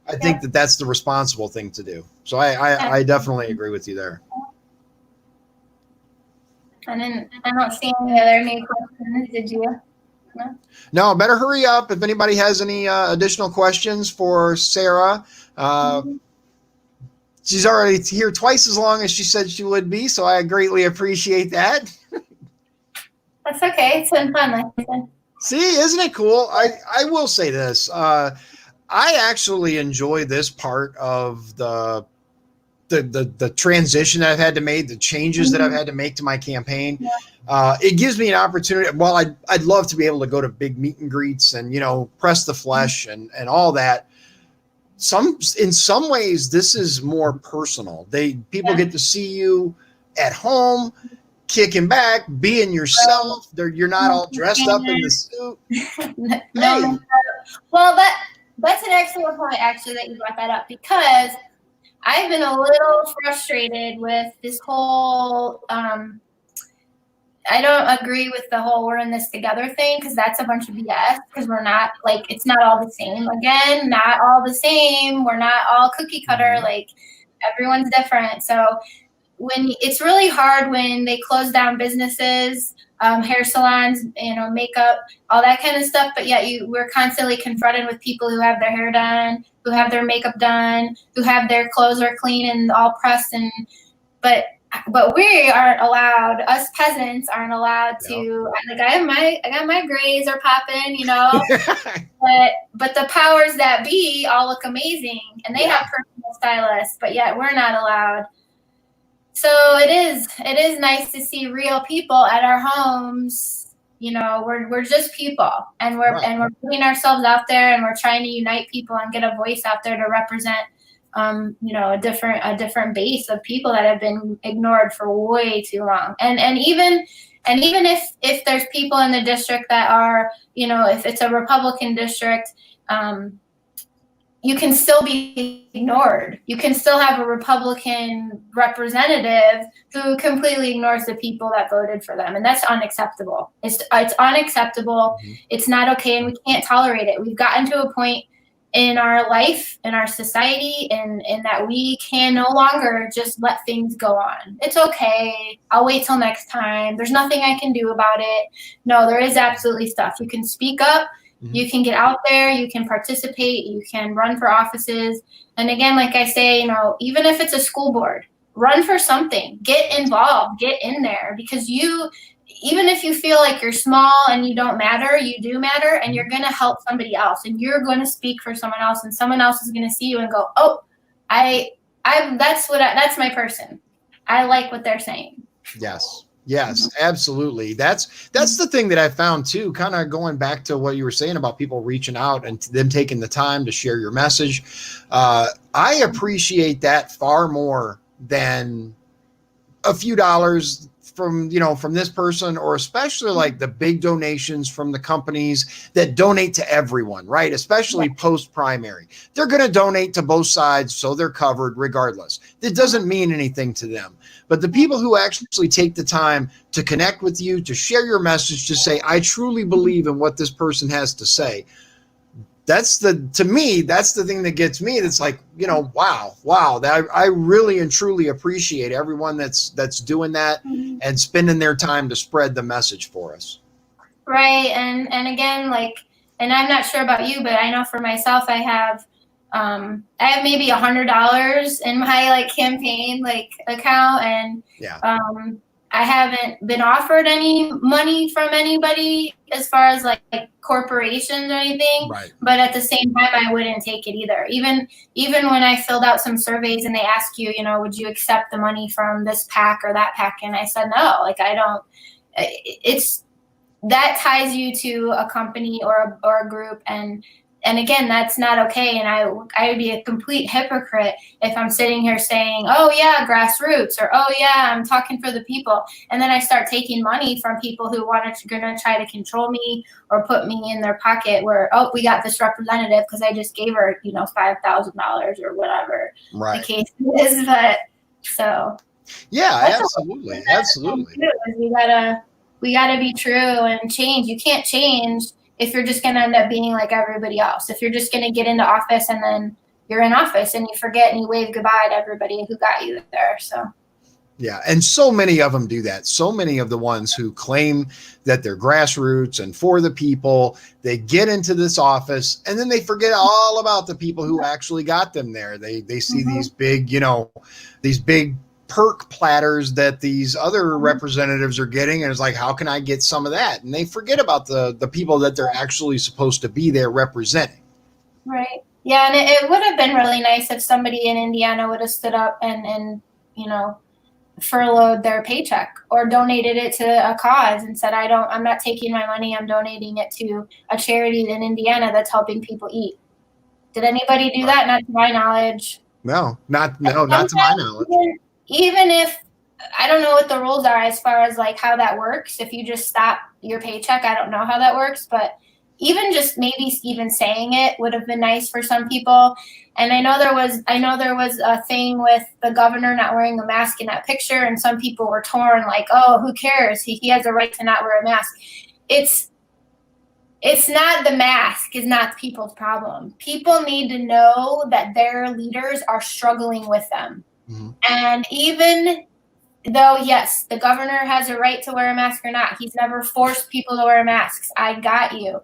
I think that's the responsible thing to do. So I definitely agree with you there. And then I don't see any other main questions. Did you? No, better hurry up. If anybody has any additional questions for Sara, she's already here twice as long as she said she would be. So I greatly appreciate that. That's okay. It's been fun, like I said. See, isn't it cool? I will say this. I actually enjoy this part of the transition that I've had to make, the changes that I've had to make to my campaign. Yeah. It gives me an opportunity. Well, I'd love to be able to go to big meet and greets and, press the flesh and all that. In some ways, this is more personal. People get to see you at home, kicking back, being yourself. You're not all dressed up in the suit. No. Well, that's an excellent point, actually, that you brought that up, because I've been a little frustrated with this whole I don't agree with the whole we're in this together thing, because that's a bunch of BS, because we're not, it's not all the same. Again, not all the same. We're not all cookie cutter. Everyone's different. So when it's really hard when they close down businesses, hair salons, makeup, all that kind of stuff. But yet we're constantly confronted with people who have their hair done, who have their makeup done, who have their clothes are clean and all pressed. But we aren't allowed. Us peasants aren't allowed to. I got my grays are popping, but the powers that be all look amazing, and they have personal stylists. But yet we're not allowed. So it is nice to see real people at our homes. We're just people, and we're putting ourselves out there, and we're trying to unite people and get a voice out there to represent, a different base of people that have been ignored for way too long. And even if there's people in the district that are, if it's a Republican district, you can still be ignored. You can still have a Republican representative who completely ignores the people that voted for them. And that's unacceptable. It's unacceptable. Mm-hmm. It's not okay. And we can't tolerate it. We've gotten to a point in our life, in our society, and that we can no longer just let things go on. It's okay. I'll wait till next time. There's nothing I can do about it. No, there is absolutely stuff. You can speak up. You can get out there, you can participate, you can run for offices. And again, like I say, even if it's a school board, run for something, get involved, get in there, because even if you feel like you're small and you don't matter, you do matter, and you're going to help somebody else, and you're going to speak for someone else, and someone else is going to see you and go, oh, that's my person. I like what they're saying. Yes, absolutely. That's the thing that I found too, kind of going back to what you were saying about people reaching out and them taking the time to share your message. I appreciate that far more than a few dollars from this person, or especially like the big donations from the companies that donate to everyone, right? Especially post primary. They're going to donate to both sides, so they're covered regardless. It doesn't mean anything to them. But the people who actually take the time to connect with you, to share your message, to say, I truly believe in what this person has to say, to me, that's the thing that gets me. That's like, wow, that I really and truly appreciate everyone that's doing that and spending their time to spread the message for us. Right. And again, like, and I'm not sure about you, but I know for myself, I have maybe $100 in my like campaign like account, and I haven't been offered any money from anybody as far as like corporations or anything. Right. But at the same time, I wouldn't take it either. Even when I filled out some surveys and they ask you, would you accept the money from this PAC or that PAC? And I said no. Like, I don't. It's that ties you to a company or a group, and again, that's not okay. And I would be a complete hypocrite if I'm sitting here saying, oh yeah, grassroots, or oh yeah, I'm talking for the people, and then I start taking money from people who going to try to control me or put me in their pocket. Where, oh, we got this representative because I just gave her $5,000 or whatever the case is. But so yeah, absolutely. We gotta be true and change. You can't change if you're just going to end up being like everybody else. If you're just going to get into office and then you're in office and you forget and you wave goodbye to everybody who got you there. So, yeah. And so many of them do that. So many of the ones who claim that they're grassroots and for the people, they get into this office and then they forget all about the people who actually got them there. They see these big perk platters that these other representatives are getting, and it's like, how can I get some of that? And they forget about the people that they're actually supposed to be there representing. Right. Yeah, and it would have been really nice if somebody in Indiana would have stood up and furloughed their paycheck or donated it to a cause and said, I'm not taking my money, I'm donating it to a charity in Indiana that's helping people eat. Did anybody do that? Not to my knowledge. No, not to my knowledge. Even if, I don't know what the rules are as far as like how that works. If you just stop your paycheck, I don't know how that works, but even just maybe even saying it would have been nice for some people. And I know there was a thing with the governor not wearing a mask in that picture, and some people were torn, like, oh, who cares? He has a right to not wear a mask. It's not the mask is not people's problem. People need to know that their leaders are struggling with them. Mm-hmm. And even though, yes, the governor has a right to wear a mask or not, he's never forced people to wear masks. I got you.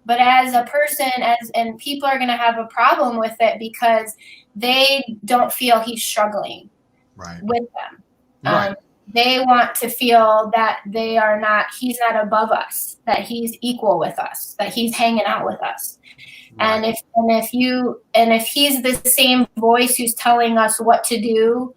But as a person, and people are going to have a problem with it because they don't feel he's struggling with them. Right. They want to feel that he's not above us, that he's equal with us, that he's hanging out with us. Right. And if he's the same voice who's telling us what to do,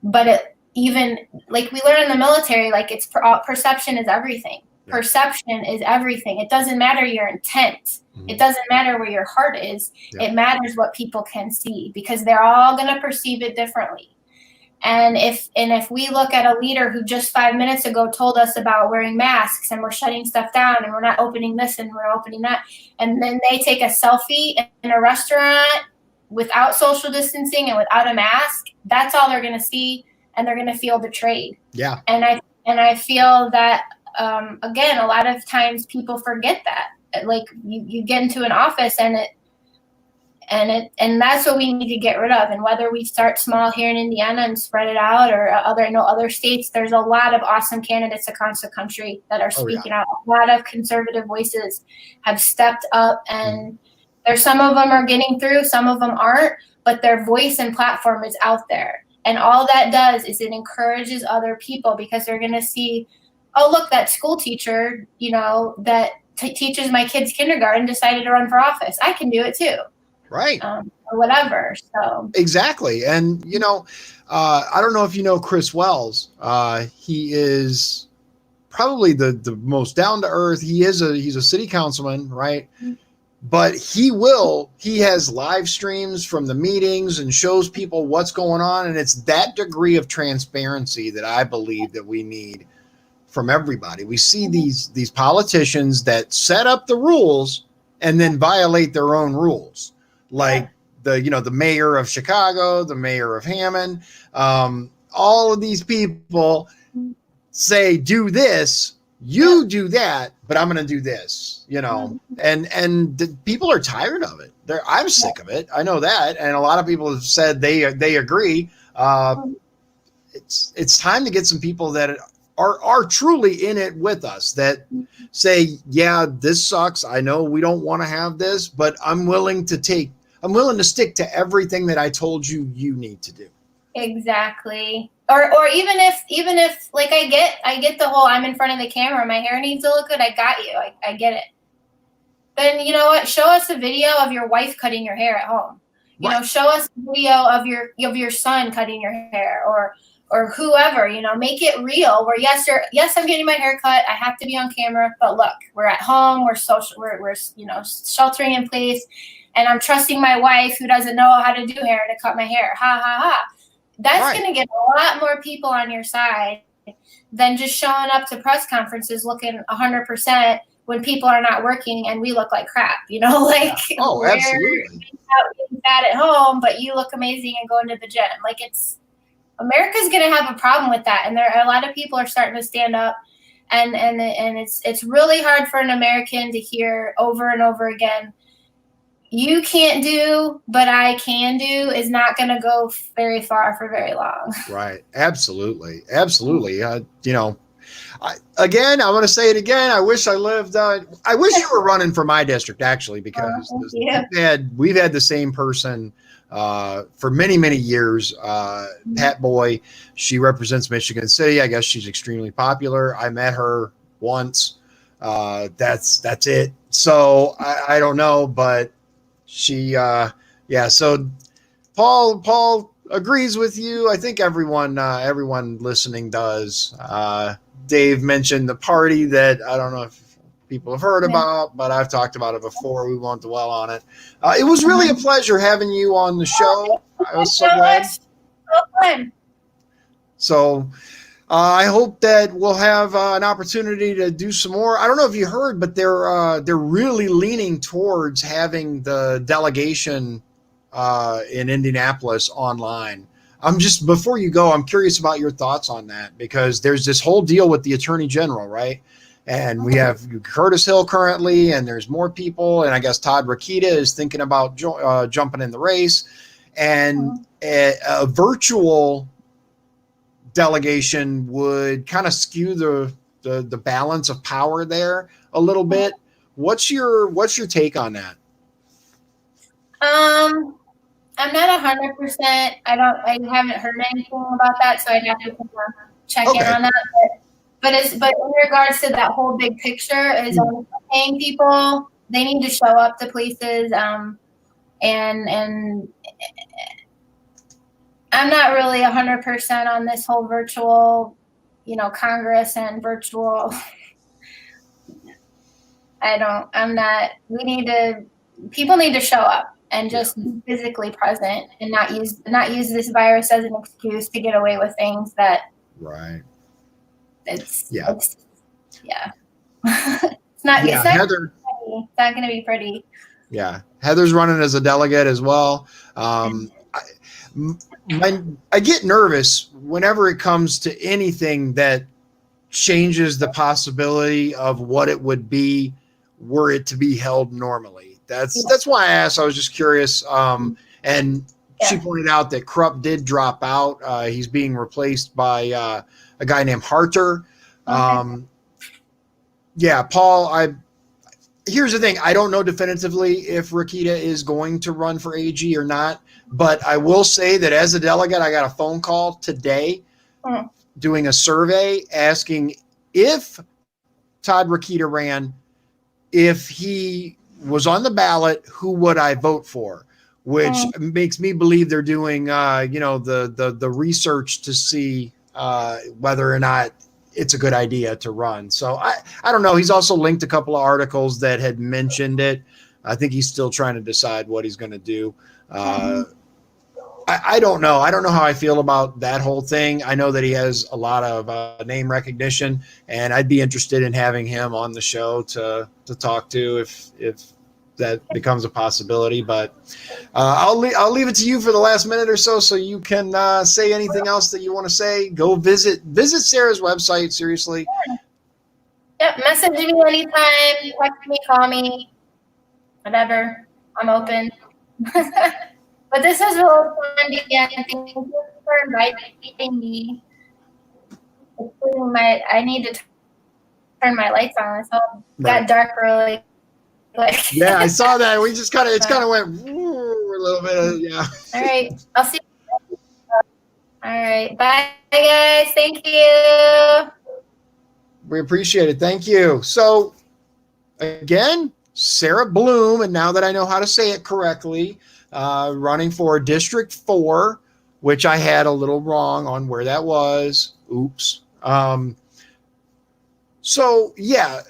but even like we learn in the military, like it's perception is everything. Yeah. Perception is everything. It doesn't matter your intent. Mm-hmm. It doesn't matter where your heart is. Yeah. It matters what people can see, because they're all going to perceive it differently. And if we look at a leader who just 5 minutes ago told us about wearing masks and we're shutting stuff down and we're not opening this and we're opening that, and then they take a selfie in a restaurant without social distancing and without a mask, that's all they're going to see, and they're going to feel betrayed. Yeah. And I feel that again, a lot of times people forget that. Like you get into an office and that's what we need to get rid of. And whether we start small here in Indiana and spread it out, or other states, there's a lot of awesome candidates across the country that are speaking out. A lot of conservative voices have stepped up, and there's some of them are getting through, some of them aren't, but their voice and platform is out there. And all that does is it encourages other people, because they're going to see, oh, look, that school teacher, that teaches my kids kindergarten decided to run for office. I can do it too. Right. Or whatever. So exactly. And, I don't know if you know Chris Wells. He is probably the most down to earth. He's a city councilman, right? Mm-hmm. But he has live streams from the meetings and shows people what's going on. And it's that degree of transparency that I believe that we need from everybody. We see these politicians that set up the rules and then violate their own rules. Like the mayor of Chicago, the mayor of Hammond, all of these people say, do this, You do that, but I'm going to do this, you know, and people are tired of it. I'm sick of it. I know that. And a lot of people have said they agree. It's time to get some people that are truly in it with us, that say, yeah, this sucks. I know we don't want to have this, but I'm willing to stick to everything that I told you need to do. Exactly. Or even if like I get the whole, I'm in front of the camera, my hair needs to look good. I got you. I get it. Then you know what? Show us a video of your wife cutting your hair at home. You know, show us a video of your son cutting your hair, or whoever, you know, make it real, where yes, I'm getting my hair cut. I have to be on camera, but look, we're at home, we're you know, sheltering in place, and I'm trusting my wife, who doesn't know how to do hair, to cut my hair. Ha ha ha. That's going to get a lot more people on your side than just showing up to press conferences looking 100% when people are not working and we look like crap, you know, like, oh, absolutely, being fat at home, but you look amazing and going to the gym. Like, America's going to have a problem with that. And there are a lot of people are starting to stand up, and it's really hard for an American to hear over and over again, you can't do, but I can do, is not going to go very far for very long. Right. Absolutely. Absolutely. You know, I want to say it again. I wish I lived, I wish you were running for my district, actually, because we've had the same person for many, many years. Pat Boy, she represents Michigan City. I guess she's extremely popular. I met her once. That's it. So I don't know, but she, so Paul agrees with you. I think everyone listening does. Dave mentioned the party that I don't know if people have heard about, but I've talked about it before. We won't dwell on it. It was really a pleasure having you on the show. I was so glad. So I hope that we'll have an opportunity to do some more. I don't know if you heard, but they're really leaning towards having the delegation in Indianapolis online. Before you go, I'm curious about your thoughts on that, because there's this whole deal with the Attorney General, right? And we have Curtis Hill currently, and there's more people, and I guess Todd Rokita is thinking about jumping in the race, and a virtual delegation would kind of skew the balance of power there a little bit. What's your take on that? I'm not 100%. I haven't heard anything about that, so I'd have to check in on that. But in regards to that whole big picture, is paying people, they need to show up to places, and I'm not really 100% on this whole virtual, you know, Congress and virtual. People need to show up and just be physically present, and not use this virus as an excuse to get away with things that. Right. It's not Heather, it's not going to be pretty. Yeah. Heather's running as a delegate as well. I get nervous whenever it comes to anything that changes the possibility of what it would be were it to be held normally. That's why I asked. I was just curious. And she pointed out that Krupp did drop out. He's being replaced by a guy named Harter. Paul, here's the thing. I don't know definitively if Rokita is going to run for AG or not, but I will say that as a delegate, I got a phone call today doing a survey asking if Todd Rokita ran, if he was on the ballot, who would I vote for? Which makes me believe they're doing, the research to see whether or not it's a good idea to run. So I don't know. He's also linked a couple of articles that had mentioned it. I think he's still trying to decide what he's going to do. I don't know. I don't know how I feel about that whole thing. I know that he has a lot of name recognition, and I'd be interested in having him on the show to talk to if that becomes a possibility. But I'll leave it to you for the last minute or so you can say anything else that you want to say. Go visit Sarah's website. Seriously, Yep, message me anytime, text me, call me, whatever. I'm open. But this was really fun, Dion. Thank you for inviting me. I need to turn my lights on. So it got dark really quick. Yeah, I saw that. We just kind of went a little bit. Yeah. All right. I'll see you. All right. Bye, guys. Thank you. We appreciate it. Thank you. So, again, Sara Blohm, and now that I know how to say it correctly, running for District 4, which I had a little wrong on where that was. Oops. So, yeah,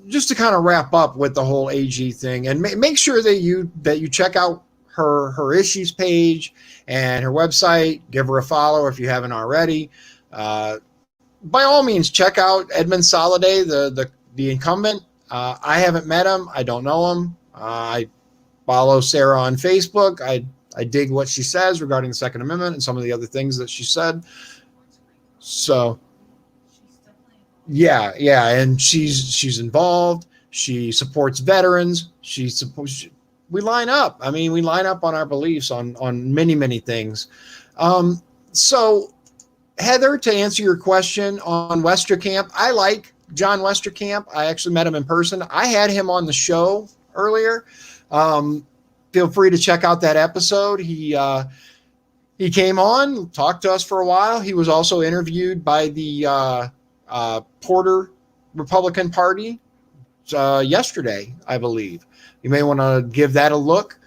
just to kind of wrap up with the whole AG thing, and make sure that you check out her issues page and her website. Give her a follow if you haven't already. By all means, check out Edmund Soliday, the incumbent. I haven't met him. I don't know him. I follow Sara on Facebook. I dig what she says regarding the Second Amendment and some of the other things that she said. So, yeah, and she's involved. She supports veterans. We line up. I mean, we line up on our beliefs on many things. So, Heather, to answer your question on Westerkamp, I like John Westerkamp. I actually met him in person. I had him on the show earlier. Feel free to check out that episode. He came on, talked to us for a while. He was also interviewed by the Porter Republican Party yesterday, I believe. You may want to give that a look.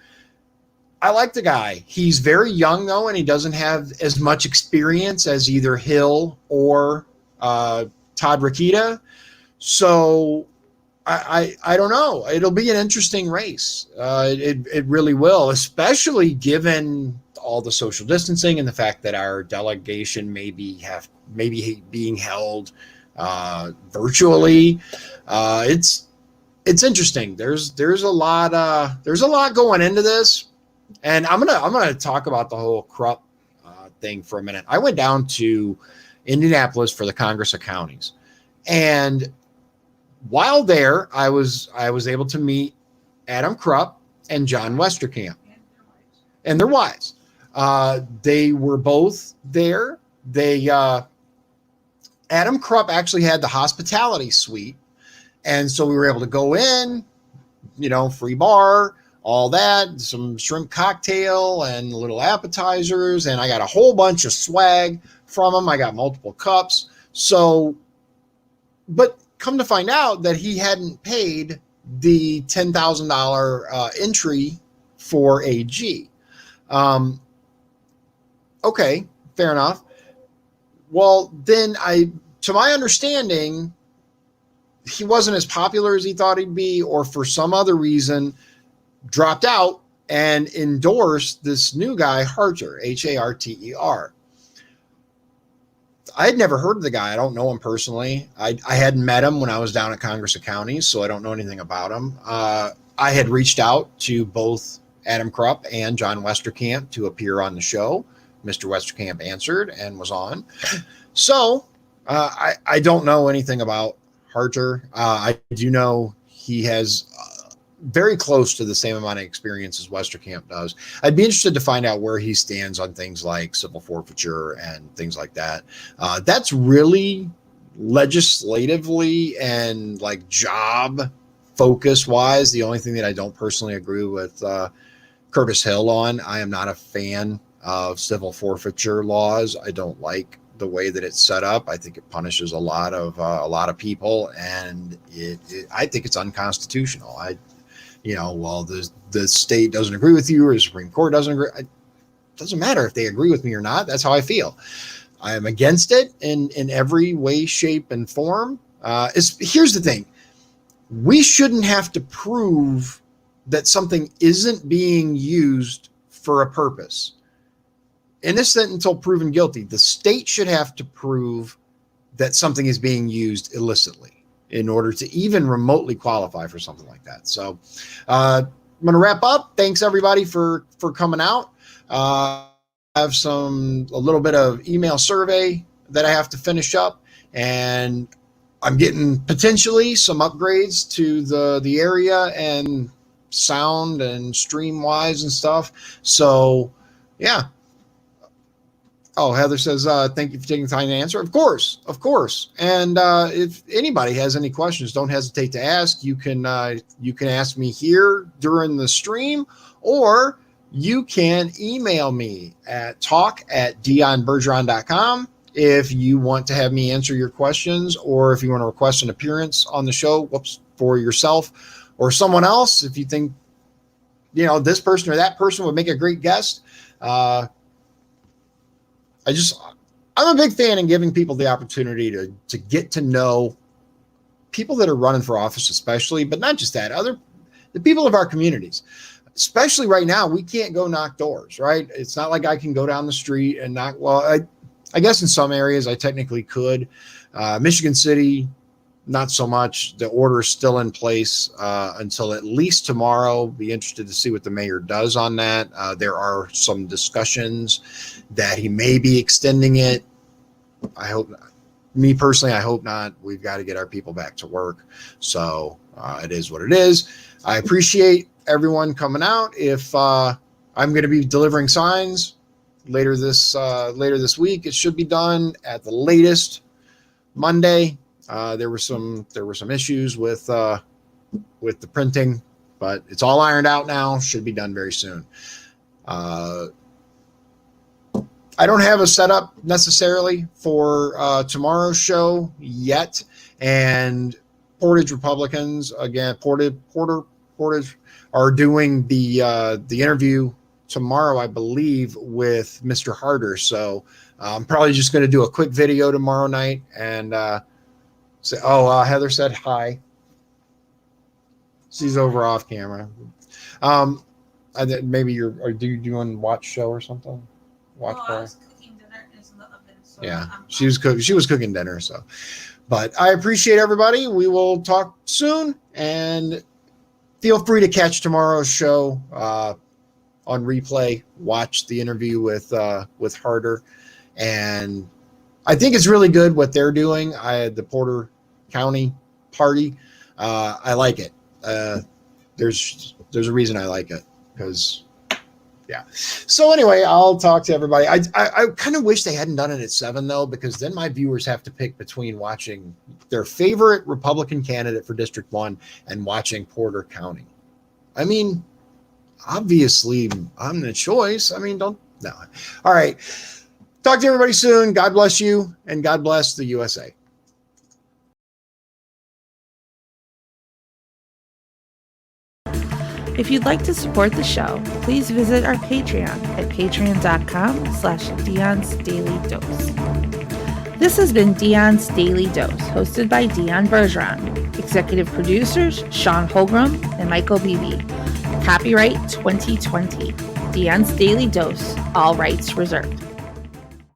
I like the guy. He's very young, though, and he doesn't have as much experience as either Hill or Todd Rokita. So I don't know. It'll be an interesting race. It really will, especially given all the social distancing and the fact that our delegation maybe being held virtually. It's interesting. There's a lot going into this. And I'm gonna talk about the whole Krupp thing for a minute. I went down to Indianapolis for the Congress of Counties, and while there, I was able to meet Adam Krupp and John Westerkamp and their wives. They were both there. Adam Krupp actually had the hospitality suite, and so we were able to go in, free bar, all that, some shrimp cocktail and little appetizers, and I got a whole bunch of swag from him. I got multiple cups. So, but come to find out that he hadn't paid the $10,000 entry for AG. Okay, fair enough. Well, then to my understanding, he wasn't as popular as he thought he'd be, or for some other reason, dropped out and endorsed this new guy, Harter, Harter. I had never heard of the guy. I don't know him personally. I hadn't met him when I was down at Congress of Counties, so I don't know anything about him. I had reached out to both Adam Krupp and John Westerkamp to appear on the show. Mr. Westerkamp answered and was on. So I don't know anything about Harter. I do know he has very close to the same amount of experience as Westerkamp does. I'd be interested to find out where he stands on things like civil forfeiture and things like that. That's really legislatively and like job focus wise the only thing that I don't personally agree with Curtis Hill on. I am not a fan of civil forfeiture laws. I don't like the way that it's set up. I think it punishes a lot of people, and I think it's unconstitutional. The state doesn't agree with you or the Supreme Court doesn't agree. It doesn't matter if they agree with me or not. That's how I feel. I am against it in every way, shape, and form. Here's the thing. We shouldn't have to prove that something isn't being used for a purpose. Innocent until proven guilty. The state should have to prove that something is being used illicitly in order to even remotely qualify for something like that. So I'm going to wrap up. Thanks everybody for coming out. I have a little bit of email survey that I have to finish up, and I'm getting potentially some upgrades to the area and sound and stream wise and stuff. So yeah. Oh, Heather says, thank you for taking the time to answer. Of course, of course. And if anybody has any questions, don't hesitate to ask. You can ask me here during the stream, or you can email me at talk@dionbergeron.com if you want to have me answer your questions, or if you want to request an appearance on the show, for yourself or someone else. If you think, this person or that person would make a great guest. I'm a big fan in giving people the opportunity to get to know people that are running for office, especially, but not just that, the people of our communities. Especially right now, we can't go knock doors, right? It's not like I can go down the street and knock. Well, I guess in some areas I technically could. Michigan City, not so much. The order is still in place until at least tomorrow. Be interested to see what the mayor does on that. There are some discussions that he may be extending it. I hope not. Me personally, I hope not. We've got to get our people back to work. So it is what it is. I appreciate everyone coming out. If I'm going to be delivering signs later this week, it should be done at the latest Monday. There were some issues with the printing, but it's all ironed out now. Should be done very soon. I don't have a setup necessarily for tomorrow's show yet, and Portage Republicans Portage are doing the interview tomorrow, I believe, with Mr. Harder. So I'm probably just going to do a quick video tomorrow night and say, Heather said hi. She's over off camera. Maybe do you want to watch show or something? Watch I was cooking dinner in the oven. So yeah, she was cooking dinner. So, but I appreciate everybody. We will talk soon, and feel free to catch tomorrow's show on replay. Watch the interview with Harder, and I think it's really good what they're doing. The Porter County Party. I like it. There's a reason I like it, because yeah. So anyway, I'll talk to everybody. I kind of wish they hadn't done it at 7 though, because then my viewers have to pick between watching their favorite Republican candidate for District 1 and watching Porter County. I mean, obviously I'm the choice. I mean, no. All right. Talk to everybody soon. God bless you, and God bless the USA. If you'd like to support the show, please visit our Patreon at patreon.com/Dion's Daily Dose. This has been Dion's Daily Dose, hosted by Dion Bergeron. Executive producers, Sean Holgram and Michael Beebe. Copyright 2020. Dion's Daily Dose, all rights reserved.